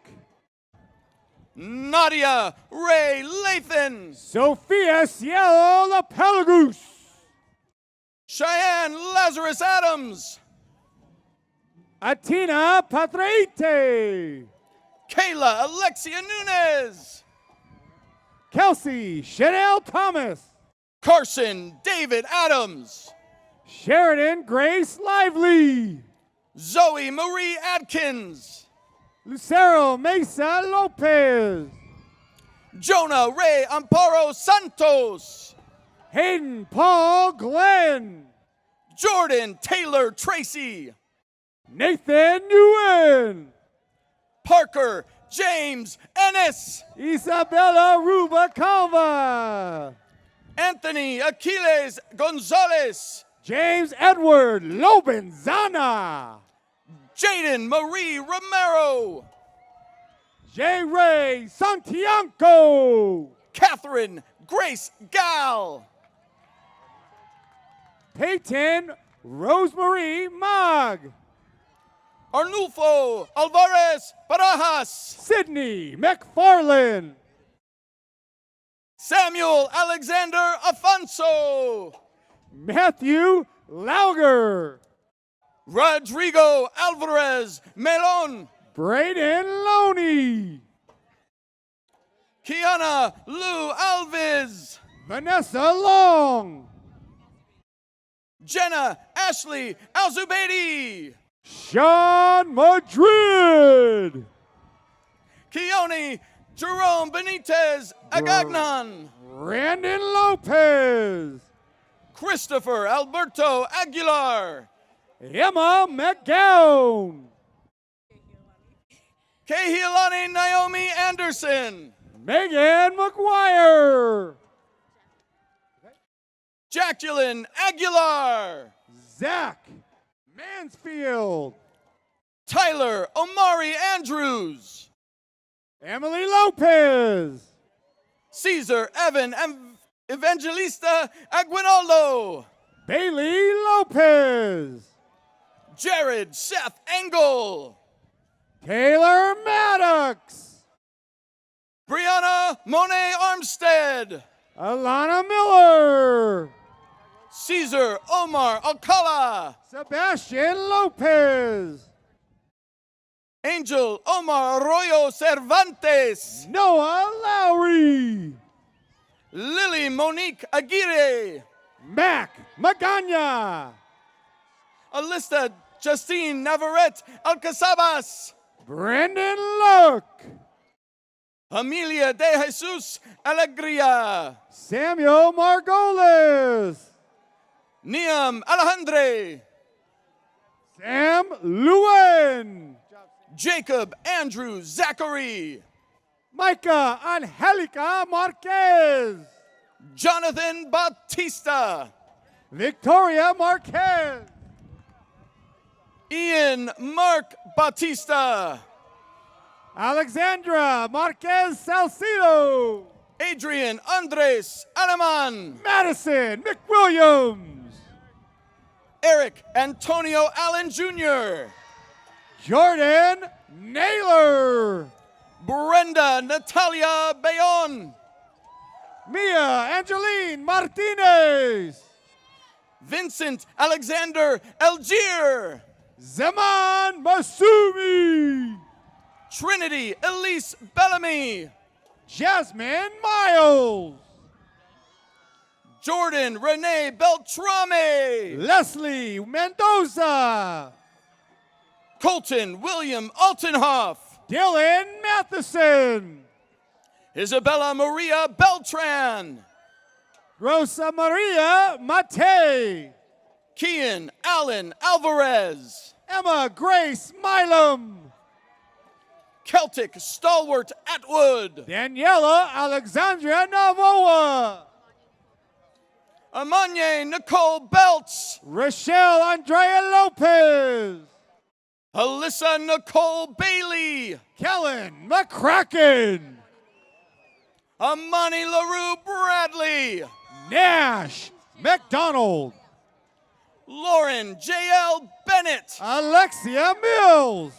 Nadia Ray Lathan. Sophia Cielo Lapelagus. Cheyenne Lazarus Adams. Atina Patreite. Kayla Alexia Nunez. Kelsey Chanel Thomas. Carson David Adams. Sheridan Grace Lively. Zoe Marie Adkins. Lucero Mesa Lopez. Jonah Ray Amparo Santos. Hayden Paul Glenn. Jordan Taylor Tracy. Nathan Nguyen. Parker James Ennis. Isabella Rubacalva. Anthony Aquiles Gonzalez. James Edward Lobenzana. Jaden Marie Romero. J. Ray Santiago. Catherine Grace Gal. Peyton Rosemarie Mogg. Arnulfo Alvarez Barajas. Sydney McFarlane. Samuel Alexander Afonso. Matthew Lauger. Rodrigo Alvarez Melon. Braden Loney. Kiana Lou Alves. Vanessa Long. Jenna Ashley Alzubaidi. Sean Madrid. Keone Jerome Benitez Agagnan. Brandon Lopez. Christopher Alberto Aguilar. Emma McGowan. Kehialani Naomi Anderson. Megan McGuire. Jacqueline Aguilar. Zach Mansfield. Tyler Omari Andrews. Emily Lopez. Caesar Evan Evangelista Aguinaldo. Bailey Lopez. Jared Seth Engel. Taylor Maddox. Brianna Monet Armstead. Alana Miller. Caesar Omar Alcala. Sebastian Lopez. Angel Omar Arroyo Cervantes. Noah Lowry. Lily Monique Aguirre. Mac Magana. Alista Justine Navarrete Alcazabas. Brandon Luck. Amelia de Jesus Alegria. Samuel Margolis. Niam Alejandre. Sam Lewin. Jacob Andrew Zachary. Micah Angelica Marquez. Jonathan Batista. Victoria Marquez. Ian Mark Batista. Alexandra Marquez Salcido. Adrian Andres Aleman. Madison McWilliams. Eric Antonio Allen Jr. Jordan Naylor. Brenda Natalia Bayon. Mia Angeline Martinez. Vincent Alexander Algier. Zaman Masumi. Trinity Elise Bellamy. Jasmine Miles. Jordan Renee Beltrame. Leslie Mendoza. Colton William Altenhoff. Dylan Matheson. Isabella Maria Beltran. Rosa Maria Mate. Kian Allen Alvarez. Emma Grace Milam. Celtic Stalwart Atwood. Daniela Alexandra Navoa. Amanye Nicole Belts. Rochelle Andrea Lopez. Alyssa Nicole Bailey. Kellen McCracken. Amani LaRue Bradley. Nash McDonald. Lauren J.L. Bennett. Alexia Mills.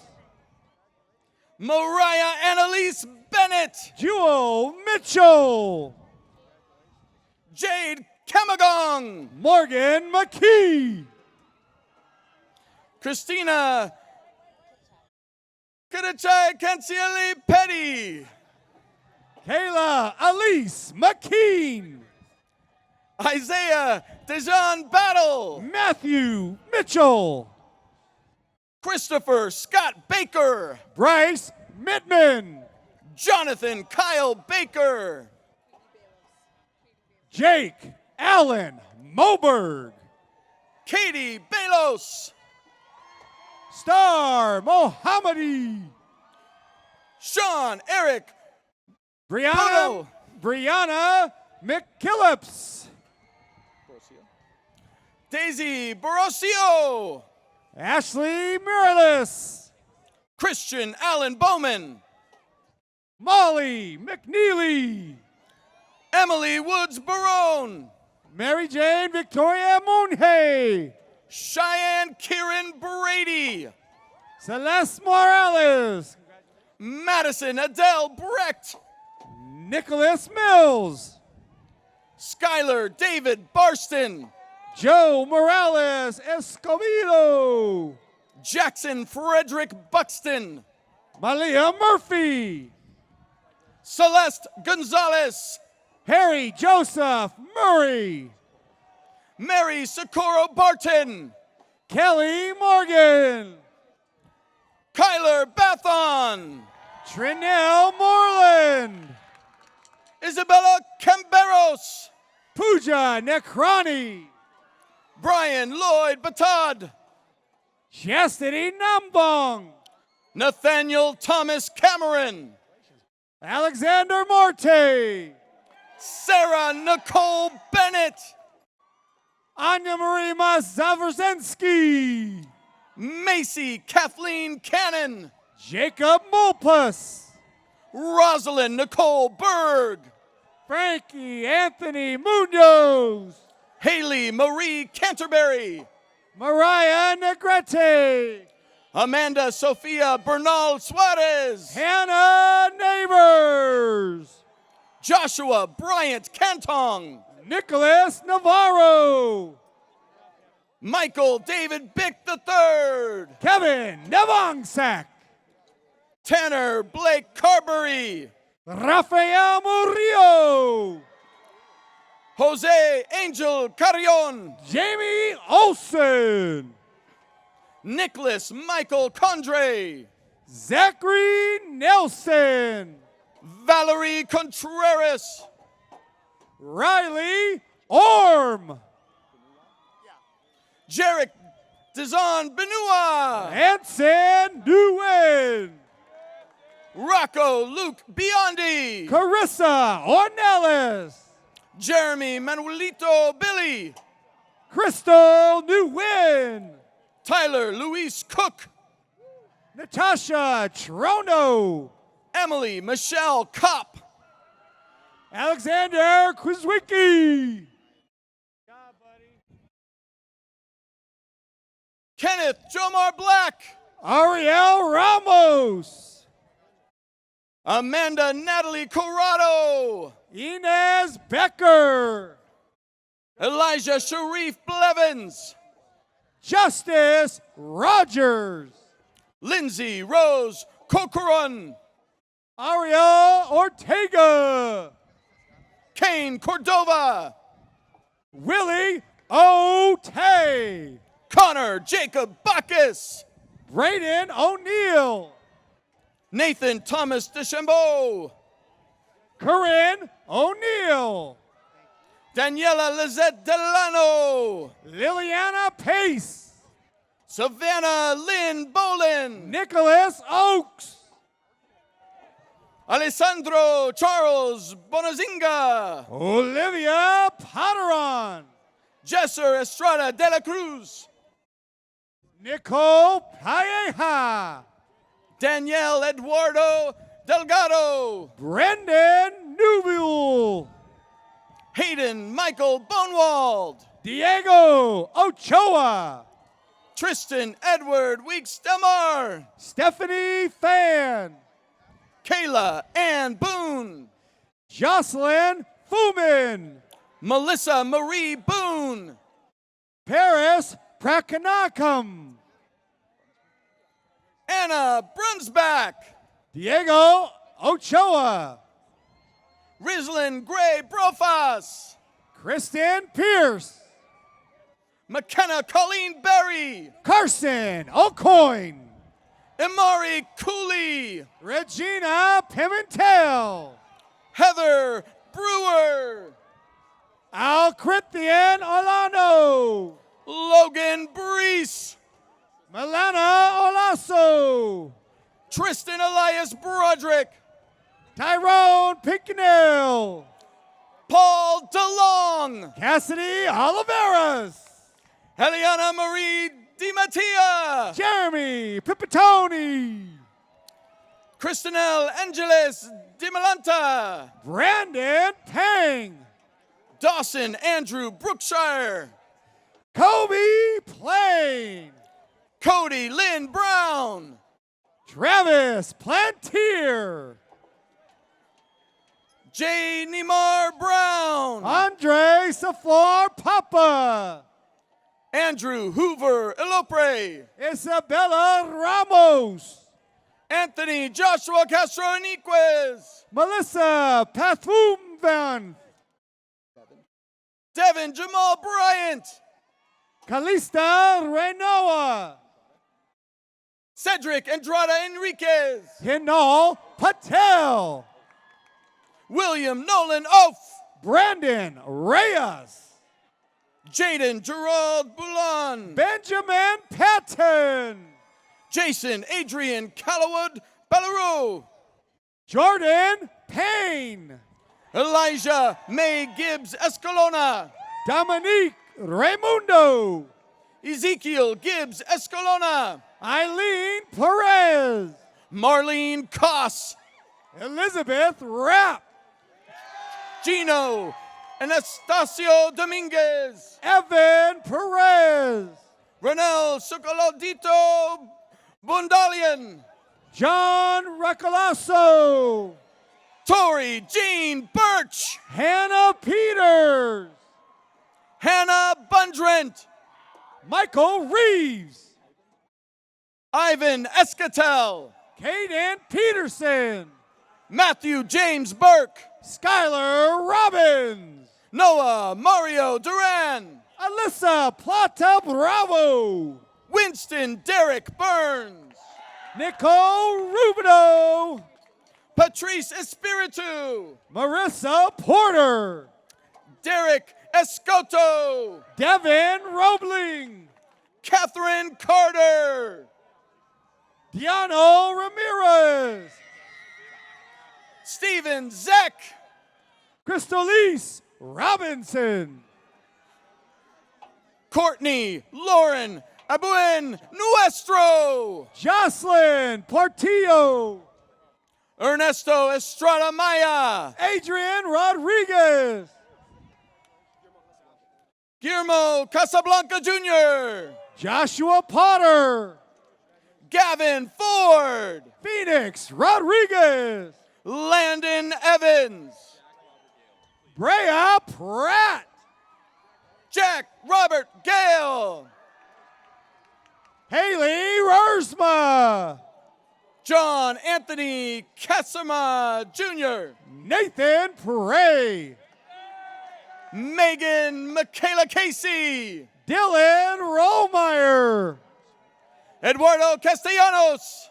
Mariah Annalise Bennett. Jewel Mitchell. Jade Kamagong. Morgan McKee. Christina Kadachai Kansieli Petty. Kayla Elise McKean. Isaiah Dejan Battle. Matthew Mitchell. Christopher Scott Baker. Bryce Mittman. Jonathan Kyle Baker. Jake Allen Moberg. Katie Belos. Star Mohammadi. Sean Eric Brianna McKillips. Daisy Borosio. Ashley Miralles. Christian Allen Bowman. Molly McNeely. Emily Woods Barone. Mary Jane Victoria Moonhay. Cheyenne Kieran Brady. Celeste Morales. Madison Adele Brecht. Nicholas Mills. Skylar David Barston. Joe Morales Escobedo. Jackson Frederick Buxton. Malia Murphy. Celeste Gonzalez. Harry Joseph Murray. Mary Socorro Barton. Kelly Morgan. Kyler Bathon. Trinell Moreland. Isabella Camberos. Pooja Necrani. Brian Lloyd Batad. Chastity Nambong. Nathaniel Thomas Cameron. Alexander Morte. Sarah Nicole Bennett. Anya Marie Mazaverzensky. Macy Kathleen Cannon. Jacob Mulpus. Rosalind Nicole Berg. Frankie Anthony Munoz. Haley Marie Canterbury. Mariah Negrete. Amanda Sofia Bernal Suarez. Hannah Neighbors. Joshua Bryant Cantong. Nicholas Navarro. Michael David Bick III. Kevin Nevongsak. Tanner Blake Carberry. Rafael Murillo. Jose Angel Carrion. Jamie Olson. Nicholas Michael Condre. Zachary Nelson. Valerie Contreras. Riley Orm. Jarek Dizon Benua. Anson Nguyen. Rocco Luke Biondi. Carissa Ornelas. Jeremy Manuelito Billy. Crystal Nguyen. Tyler Luis Cook. Natasha Trono. Emily Michelle Kopp. Alexander Kuzwicki. Kenneth Jomar Black. Ariel Ramos. Amanda Natalie Corrado. Inez Becker. Elijah Sharif Blevins. Justice Rogers. Lindsay Rose Corcoran. Ariel Ortega. Kane Cordova. Willie O'Tay. Connor Jacob Bacchus. Brayden O'Neill. Nathan Thomas DeChambeau. Corinne O'Neill. Daniela Lizette Delano. Liliana Pace. Savannah Lynn Bolin. Nicholas Oakes. Alessandro Charles Bonazinga. Olivia Potteron. Jesser Estrada de la Cruz. Nicole Payeja. Danielle Eduardo Delgado. Brendan Newell. Hayden Michael Bonewald. Diego Ochoa. Tristan Edward Weeks Delmar. Stephanie Fan. Kayla Ann Boone. Jocelyn Fumin. Melissa Marie Boone. Paris Prakanakam. Anna Brunsback. Diego Ochoa. Rislyn Gray Brofas. Kristen Pierce. McKenna Colleen Berry. Carson O'Coin. Imari Cooley. Regina Pimentel. Heather Brewer. Al Corinthian Olano. Logan Brees. Milana Olaso. Tristan Elias Broderick. Tyrone Pinkinell. Paul DeLong. Cassidy Oliveras. Eliana Marie DiMattia. Jeremy Pipitoni. Kristinel Angeles DiMalanta. Brandon Pang. Dawson Andrew Brookshire. Kobe Plain. Cody Lynn Brown. Travis Plantier. J. Neymar Brown. Andre Safar Papa. Andrew Hoover Elopre. Isabella Ramos. Anthony Joshua Castro Iniquez. Melissa Pathumvan. Devin Jamal Bryant. Calista Renoa. Cedric Andrada Enriquez. Hinal Patel. William Nolan Oaf. Brandon Reyes. Jaden Gerald Boulan. Benjamin Patton. Jason Adrian Callowwood Ballaroo. Jordan Payne. Elijah May Gibbs Escalona. Dominique Raimundo. Ezekiel Gibbs Escalona. Eileen Perez. Marlene Koss. Elizabeth Rapp. Gino Anastasio Dominguez. Evan Perez. Ronel Socolodito Bundalian. John Recolasso. Tori Jean Birch. Hannah Peters. Hannah Bundrent. Michael Reeves. Ivan Escatel. Kaden Peterson. Matthew James Burke. Skylar Robbins. Noah Mario Duran. Alyssa Plata Bravo. Winston Derek Burns. Nicole Rubino. Patrice Espiritu. Marissa Porter. Derek Escoto. Devin Roebling. Catherine Carter. Diano Ramirez. Steven Zeck. Crystalise Robinson. Courtney Lauren Abuen Nuestro. Jocelyn Portillo. Ernesto Estrada Maya. Adrian Rodriguez. Guillermo Casablanca Jr. Joshua Potter. Gavin Ford. Phoenix Rodriguez. Landon Evans. Brea Pratt. Jack Robert Gale. Haley Rersma. John Anthony Cassama Jr. Nathan Prey. Megan Michaela Casey. Dylan Rollmeyer. Eduardo Castellanos.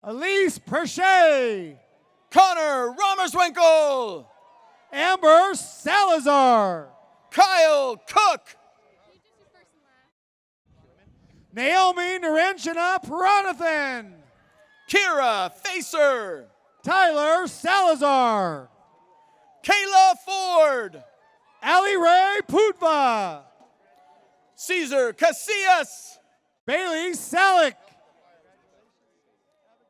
Elise Perche. Connor Romerswinkel. Amber Salazar. Kyle Cook. Naomi Naranjana Pranathan. Kira Facer. Tyler Salazar. Kayla Ford. Ali Ray Putva. Caesar Casillas. Bailey Salick.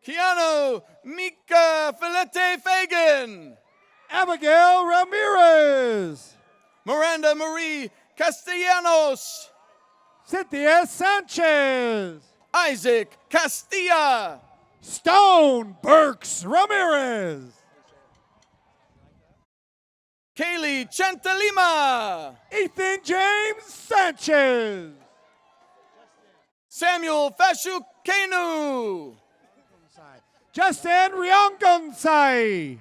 Keanu Mika Filete Fagan. Abigail Ramirez. Miranda Marie Castellanos. Cynthia Sanchez. Isaac Castilla. Stone Burks Ramirez. Kaylee Chantalima. Ethan James Sanchez. Samuel Fashukenu. Justin Ryongonsai.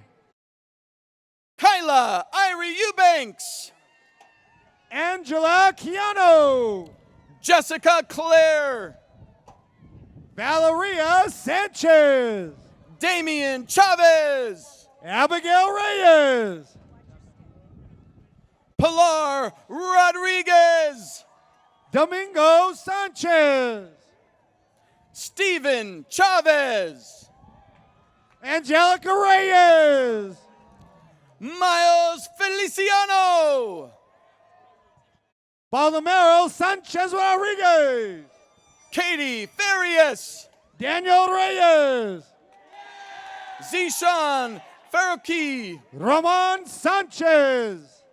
Kyla Irie Eubanks. Angela Kiano. Jessica Claire. Valeria Sanchez. Damian Chavez. Abigail Reyes. Pilar Rodriguez. Domingo Sanchez. Steven Chavez. Angelica Reyes. Miles Feliciano. Baldomero Sanchez Rodriguez. Katie Farias. Daniel Reyes. Zishan Faruqi. Roman Sanchez.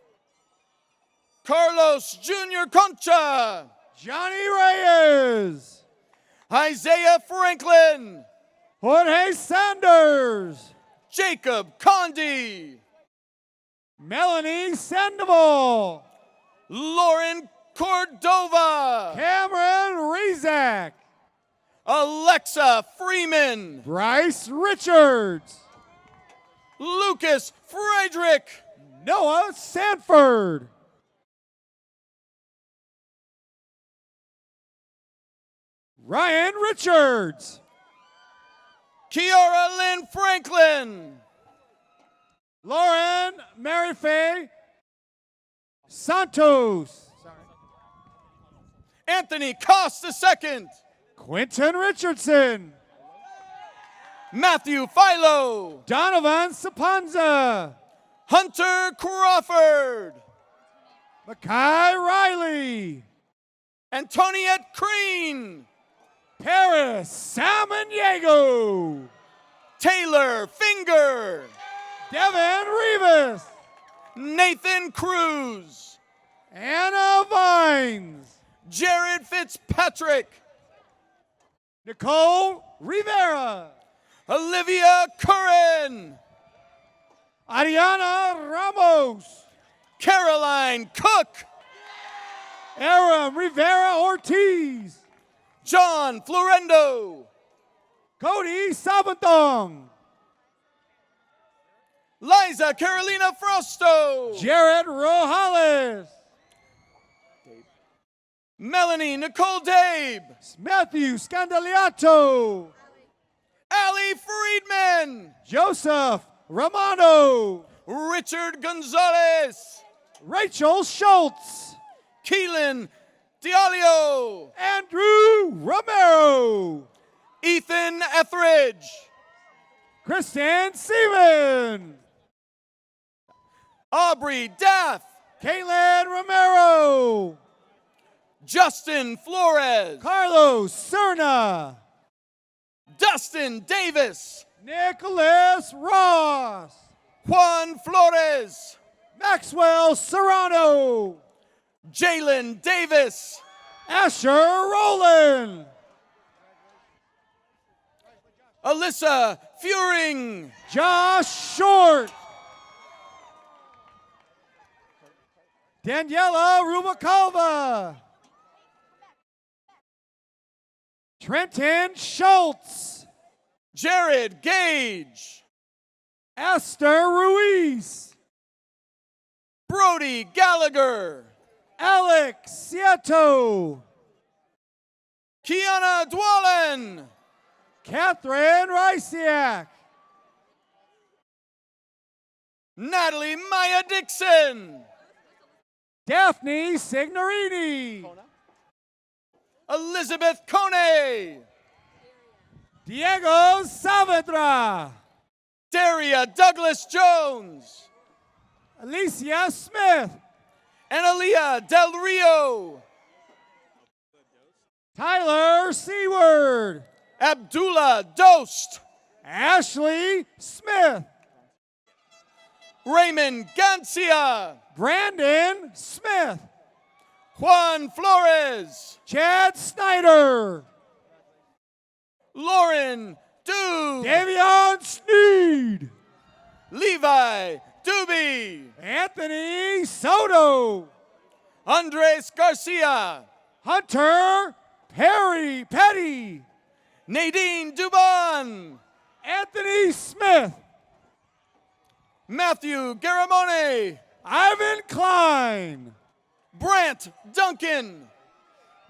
Carlos Jr. Concha. Johnny Reyes. Isaiah Franklin. Jorge Sanders. Jacob Condi. Melanie Sandoval. Lauren Cordova. Cameron Rezak. Alexa Freeman. Bryce Richards. Lucas Friedrich. Noah Sanford. Ryan Richards. Kiara Lynn Franklin. Lauren Mary Faye Santos. Anthony Cost II. Quentin Richardson. Matthew Philo. Donovan Sapanza. Hunter Crawford. Makai Riley. Antoniette Crean. Paris Samaniego. Taylor Finger. Devin Rivas. Nathan Cruz. Anna Vines. Jared Fitzpatrick. Nicole Rivera. Olivia Curran. Ariana Ramos. Caroline Cook. Aaron Rivera Ortiz. John Florendo. Cody Sabantong. Liza Carolina Frosto. Jared Rojales. Melanie Nicole Dabe. Matthew Scandaliato. Allie Friedman. Joseph Romano. Richard Gonzalez. Rachel Schultz. Keelan Dialio. Andrew Romero. Ethan Etheridge. Kristen Seaman. Aubrey Daff. Caitlin Romero. Justin Flores. Carlos Cerna. Dustin Davis. Nicholas Ross. Juan Flores. Maxwell Serrano. Jalen Davis. Asher Rowland. Alyssa Furing. Josh Short. Daniela Rubalcava. Trenton Schultz. Jared Gage, Esther Ruiz. Brody Gallagher, Alex Sieto. Kiana Dwallen, Catherine Rysiak. Natalie Maya Dixon, Daphne Signorini. Elizabeth Kone, Diego Saavedra. Daria Douglas Jones, Alicia Smith. and Aaliyah Del Rio, Tyler Seward. Abdullah Dost, Ashley Smith. Raymond Gancia, Brandon Smith. Juan Flores, Chad Snyder. Lauren Dube, Davion Sneed. Levi Doobie, Anthony Soto. Andres Garcia, Hunter Perry Petty. Nadine Dubon, Anthony Smith. Matthew Garamone, Ivan Klein. Brant Duncan,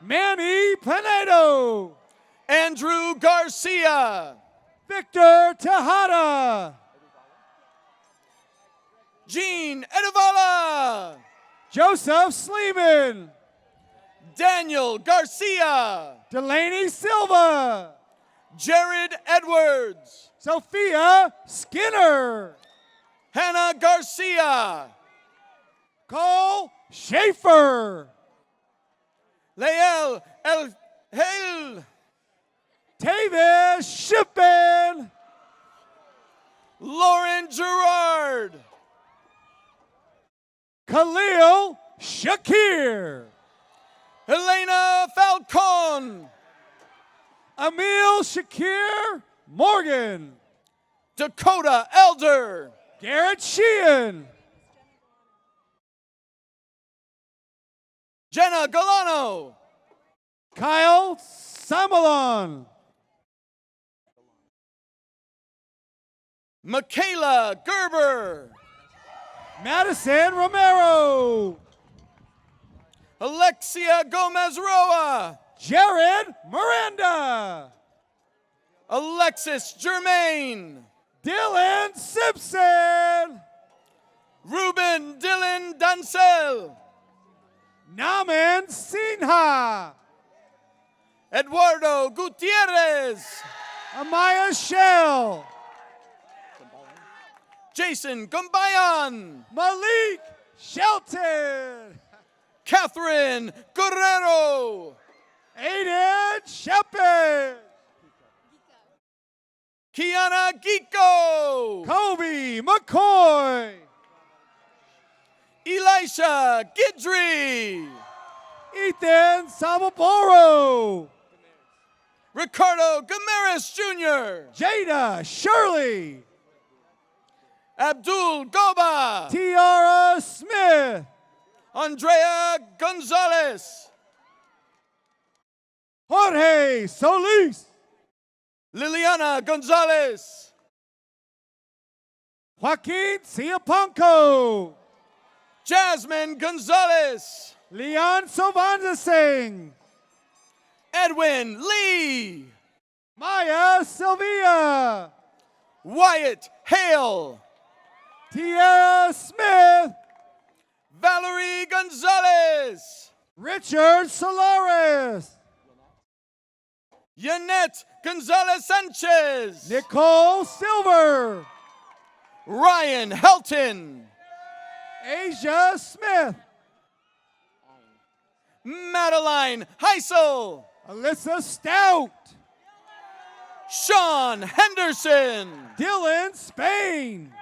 Manny Pinedo. Andrew Garcia, Victor Tejada. Jean Edevala, Joseph Sleeman. Daniel Garcia, Delaney Silva. Jared Edwards, Sophia Skinner. Hannah Garcia, Cole Schaefer. Lael El Hale, Tavis Shippen. Lauren Gerard, Khalil Shakir. Helena Falcon, Emil Shakir Morgan. Dakota Elder, Garrett Sheehan. Jenna Galano, Kyle Samalon. Michaela Gerber, Madison Romero. Alexia Gomez Roa, Jared Miranda. Alexis Germain, Dylan Simpson. Ruben Dylan Dancel, Naman Sinha. Eduardo Gutierrez, Amaya Shell. Jason Gumbayan, Malik Shelton. Catherine Guerrero, Aiden Shepard. Kiana Giko, Kobe McCoy. Elisha Gidry, Ethan Sababoro. Ricardo Gamaris Jr., Jada Shirley. Abdul Goba, Tiara Smith. Andrea Gonzalez, Jorge Solis. Liliana Gonzalez, Joaquin Siapanco. Jasmine Gonzalez, Leon Sovanza Singh. Edwin Lee, Maya Sylvia. Wyatt Hale, Tierra Smith. Valerie Gonzalez, Richard Solares. Yanette Gonzalez Sanchez, Nicole Silver. Ryan Helton, Asia Smith. Madeline Heisel, Alyssa Stout. Sean Henderson, Dylan Spain.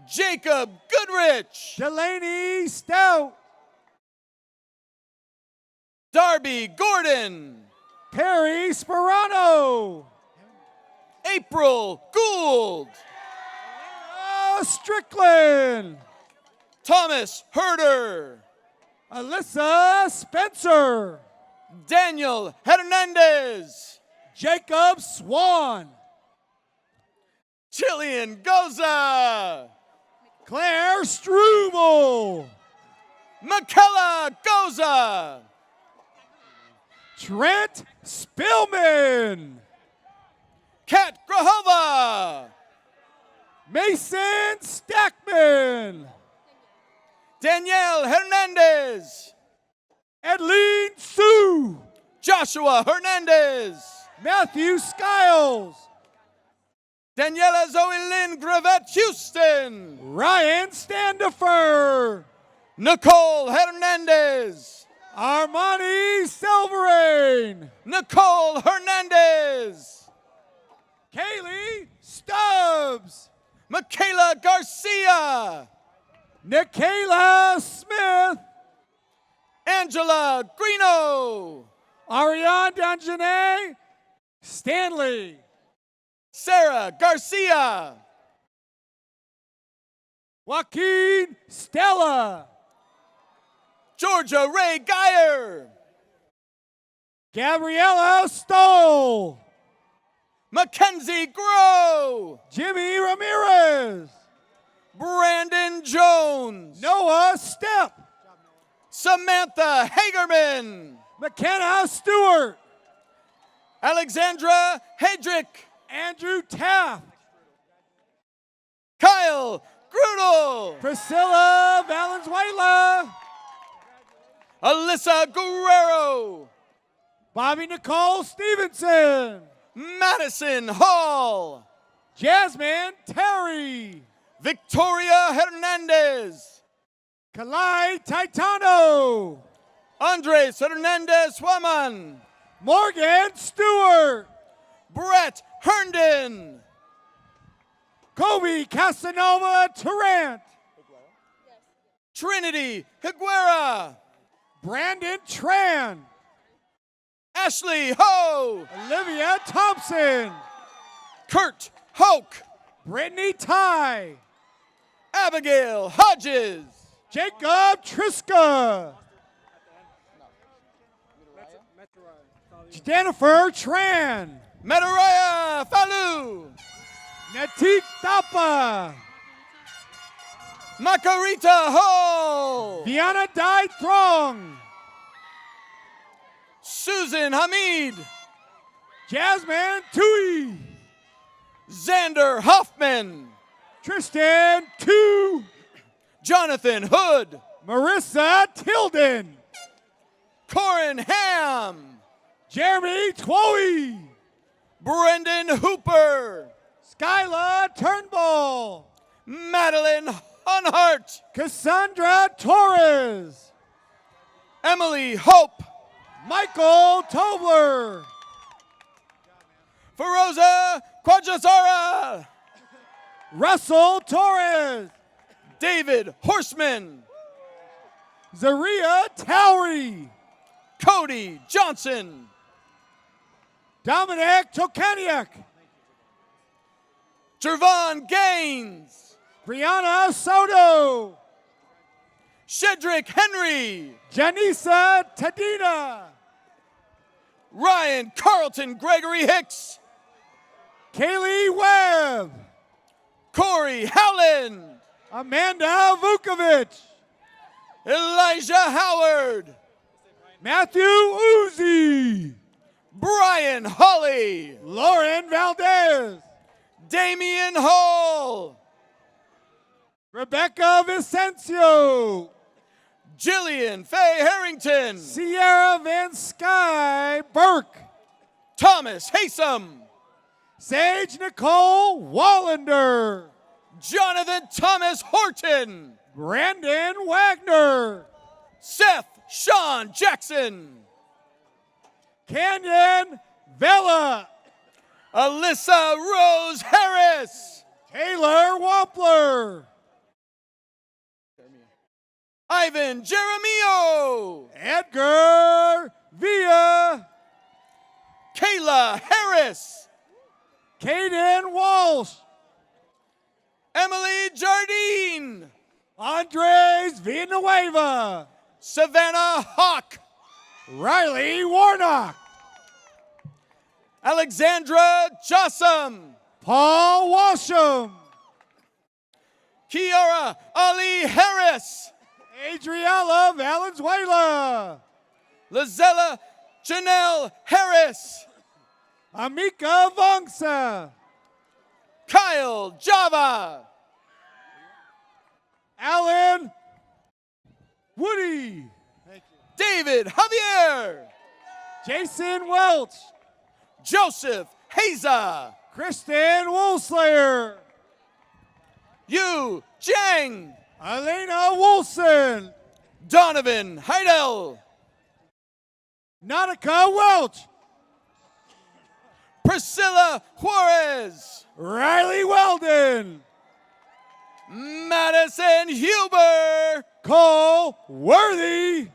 Jacob Goodrich, Delaney Stout. Darby Gordon, Perry Sperano. April Gould, Strickland. Thomas Herder, Alyssa Spencer. Daniel Hernandez. Jacob Swan. Jillian Goza. Claire Struble. Michaela Goza. Trent Spillman. Kat Grahova. Mason Stackman. Danielle Hernandez. Adeline Sue. Joshua Hernandez. Matthew Skiles. Daniela Zoe Lynn Gravette Houston. Ryan Standifer. Nicole Hernandez. Armani Silverain. Nicole Hernandez. Kaylee Stubbs. Michaela Garcia. Nikayla Smith. Angela Greeno. Ariane Danjane Stanley. Sarah Garcia. Joaquin Stella. Georgia Ray Geyer. Gabriella Stoll. Mackenzie Grow. Jimmy Ramirez. Brandon Jones. Noah Stepp. Samantha Hagerman. McKenna Stewart. Alexandra Hedrick. Andrew Taft. Kyle Grudel. Priscilla Valenzuela. Alyssa Guerrero. Bobby Nicole Stevenson. Madison Hall. Jasmine Terry. Victoria Hernandez. Kalai Titano. Andres Hernandez Huaman. Morgan Stewart. Brett Herndon. Kobe Casanova Tarrant. Trinity Higuera. Brandon Tran. Ashley Ho. Olivia Thompson. Kurt Hoke. Brittany Ty. Abigail Hodges. Jacob Triska. Jennifer Tran. Metaraya Falu. Natik Tapa. Makarita Hall. Diana Dai Throng. Susan Hamid. Jasmine Tui. Xander Hoffman. Tristan Tu. Jonathan Hood. Marissa Tilden. Corin Ham. Jeremy Twoey. Brendan Hooper. Skyla Turnbull. Madeline Hunhart. Cassandra Torres. Emily Hope. Michael Tobler. Feroza Quajazara. Russell Torres. David Horseman. Zaria Towery. Cody Johnson. Dominic Tokaniak. Jervon Gaines. Brianna Soto. Shedrick Henry. Janisa Tadina. Ryan Carlton Gregory Hicks. Kaylee Webb. Corey Howland. Amanda Vukovic. Elijah Howard. Matthew Uzi. Brian Holly. Lauren Valdez. Damian Hall. Rebecca Vicencio. Jillian Faye Harrington. Sierra Van Sky Burke. Thomas Haysom. Sage Nicole Wallander. Jonathan Thomas Horton. Brandon Wagner. Seth Sean Jackson. Canyon Vela. Alyssa Rose Harris. Taylor Wampler. Ivan Jeremio. Edgar Villa. Kayla Harris. Caden Walsh. Emily Jardine. Andres Villanueva. Savannah Hawk. Riley Warnock. Alexandra Jossam. Paul Walsham. Kiara Ali Harris. Adriella Valenzuela. Lizella Janelle Harris. Amika Vongsa. Kyle Java. Alan Woody. David Javier. Jason Welch. Joseph Haza. Kristen Woolslayer. Yu Jiang. Elena Wilson. Donovan Heidel. Nautica Welch. Priscilla Juarez. Riley Weldon. Madison Huber. Cole Worthy.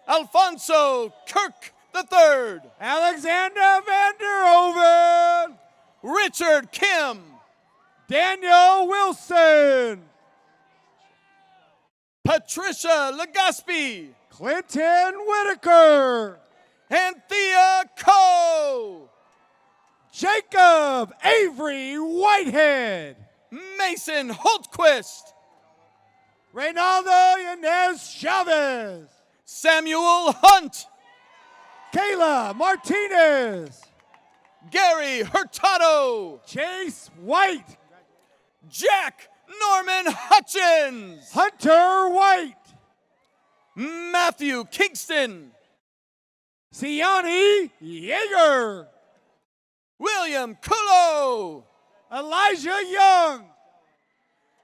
Alfonso Kirk III. Alexander Vanderhoven. Richard Kim. Daniel Wilson. Patricia Legaspi. Clinton Whitaker. Anthea Coe. Jacob Avery Whitehead. Mason Holtquist. Reynaldo Yanez Chavez. Samuel Hunt. Kayla Martinez. Gary Hurtado. Chase White. Jack Norman Hutchins. Hunter White. Matthew Kingston. Siani Yeager. William Kulo. Elijah Young.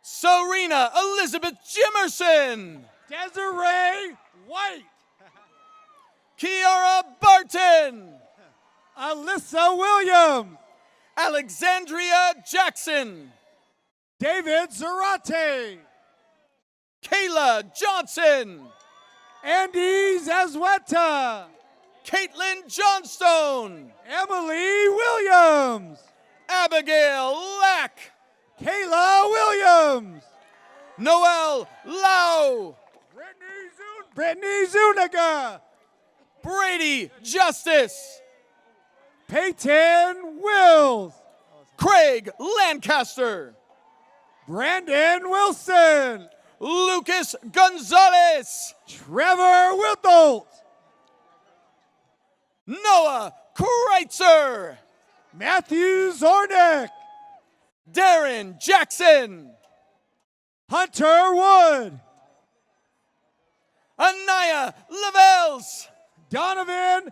Serena Elizabeth Jimerson. Desiree White. Kiara Barton. Alyssa Williams. Alexandria Jackson. David Zarate. Kayla Johnson. Andy Zazweta. Caitlin Johnstone. Emily Williams. Abigail Lack. Kayla Williams. Noel Lau. Brittany Zuniga. Brady Justice. Peyton Wills. Craig Lancaster. Brandon Wilson. Lucas Gonzalez. Trevor Wildolt. Noah Kreitzer. Matthew Zornick. Darren Jackson. Hunter Wood. Anaya Lavels. Donovan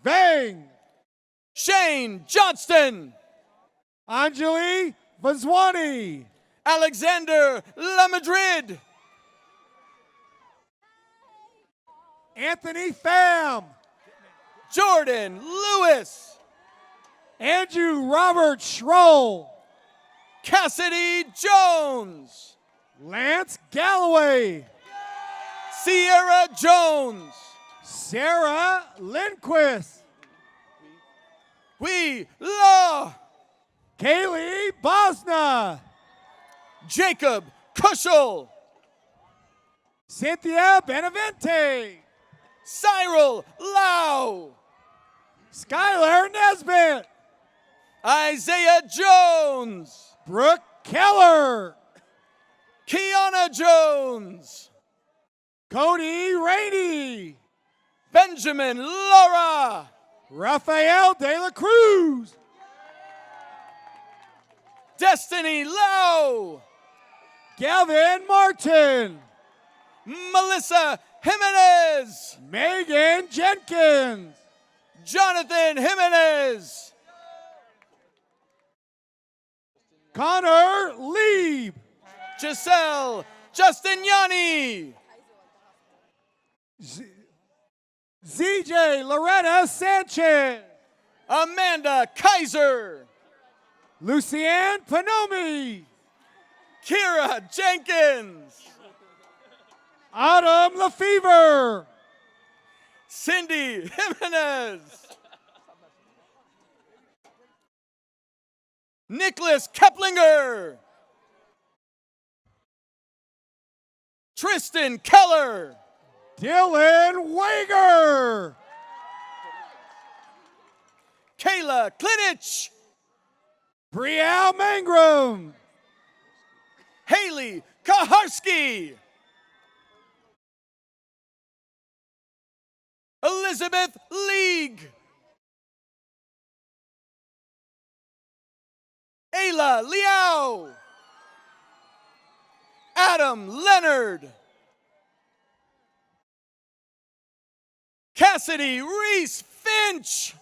Vang. Shane Johnston. Anjali Vazwani. Alexander Lamadrid. Anthony Pham. Jordan Lewis. Andrew Robert Schroll. Cassidy Jones. Lance Galloway. Sierra Jones. Sarah Lindquist. We Law. Kaylee Bosna. Jacob Kushel. Cynthia Benavente. Cyril Lau. Skylar Nesbitt. Isaiah Jones. Brooke Keller. Kiana Jones. Cody Rainey. Benjamin Laura. Rafael De La Cruz. Destiny Lau. Gavin Martin. Melissa Jimenez. Megan Jenkins. Jonathan Jimenez. Connor Lieb. Giselle Justiniani. ZJ Loretta Sanchez. Amanda Kaiser. Lucianne Panomi. Kira Jenkins. Autumn Lefevre. Cindy Jimenez. Nicholas Keplinger. Tristan Keller. Dylan Wager. Kayla Klinich. Brielle Mangrum. Haley Kaharski. Elizabeth League. Ayla Liao. Adam Leonard. Cassidy Reese Finch.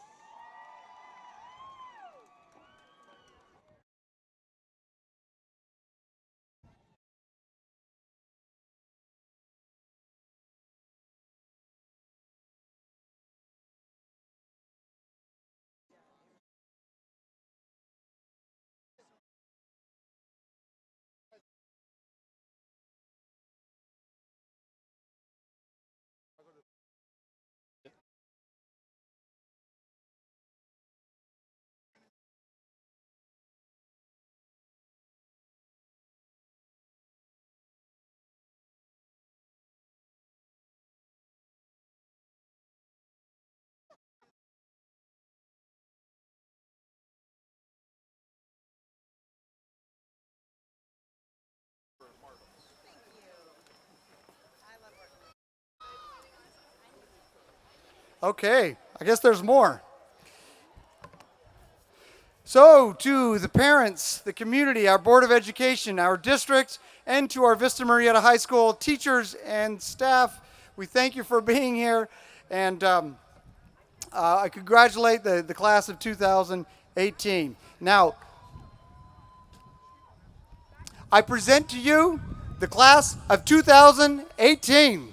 Okay, I guess there's more. So, to the parents, the community, our Board of Education, our district, and to our Vista Murrieta High School teachers and staff, we thank you for being here, and I congratulate the class of 2018. Now, I present to you the class of 2018.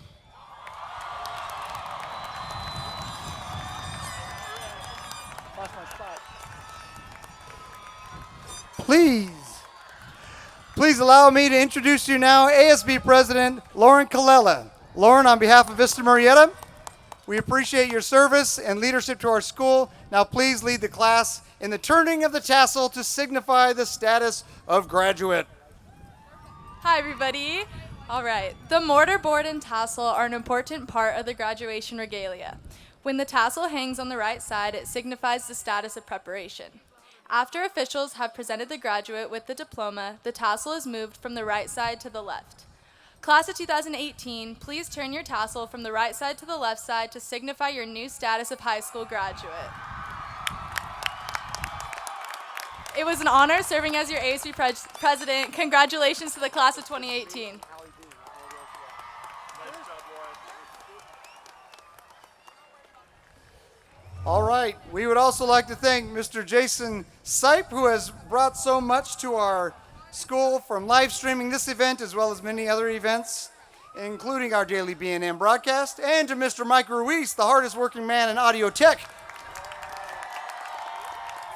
Please allow me to introduce you now ASB President Lauren Colella. Lauren, on behalf of Vista Murrieta, we appreciate your service and leadership to our school. Now please lead the class in the turning of the tassel to signify the status of graduate. Hi, everybody. All right. The mortar, board, and tassel are an important part of the graduation regalia. When the tassel hangs on the right side, it signifies the status of preparation. After officials have presented the graduate with the diploma, the tassel is moved from the right side to the left. Class of 2018, please turn your tassel from the right side to the left side to signify your new status of high school graduate. It was an honor serving as your ASB president. Congratulations to the class of 2018. All right, we would also like to thank Mr. Jason Sipe, who has brought so much to our school from live streaming this event as well as many other events, including our daily B&M broadcast, and to Mr. Mike Ruiz, the hardest working man in audio tech,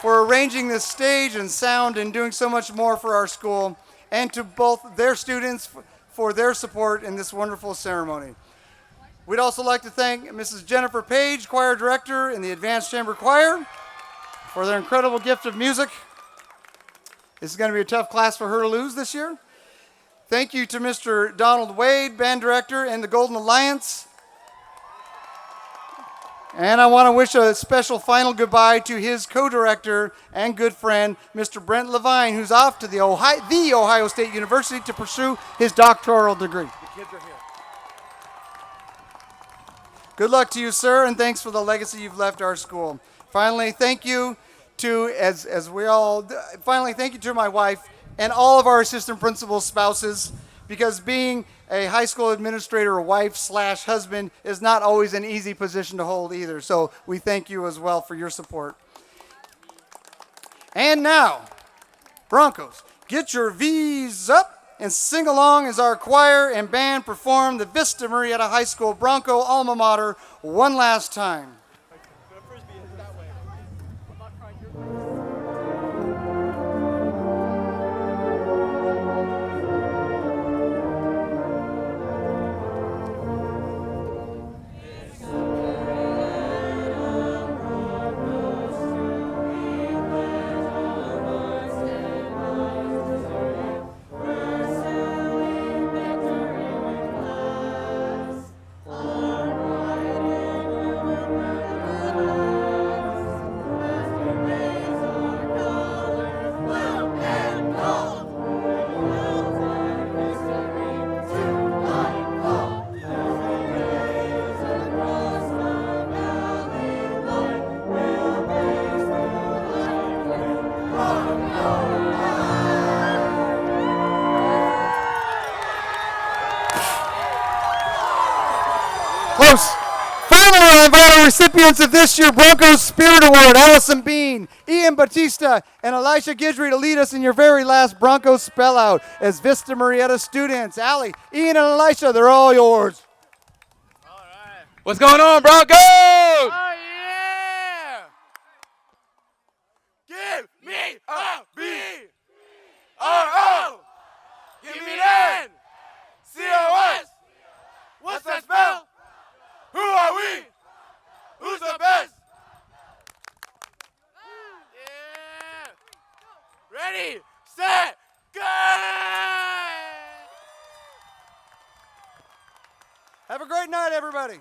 for arranging this stage and sound and doing so much more for our school, and to both their students for their support in this wonderful ceremony. We'd also like to thank Mrs. Jennifer Page, Choir Director in the Advanced Chamber Choir, for their incredible gift of music. This is going to be a tough class for her to lose this year. Thank you to Mr. Donald Wade, Band Director, and the Golden Alliance. And I want to wish a special final goodbye to his co-director and good friend, Mr. Brent Levine, who's off to the Ohio State University to pursue his doctoral degree. The kids are here. Good luck to you, sir, and thanks for the legacy you've left our school. Finally, thank you to, thank you to my wife and all of our assistant principal spouses, because being a high school administrator, wife/husband, is not always an easy position to hold either. So we thank you as well for your support. And now, Broncos, get your V's up and sing along as our choir and band perform the Vista Murrieta High School Bronco alma mater one last time. recipients of this year's Broncos Spirit Award, Allison Bean, Ian Batista, and Elisha Guidry to lead us in your very last Broncos spell out as Vista Murrieta students. Allie, Ian, and Elisha, they're all yours. What's going on, Broncos? Oh, yeah! Give me a B! R-O! Give me that! C-O-S! What's that spell? Who are we? Who's the best? Yeah! Ready, set, go! Have a great night, everybody.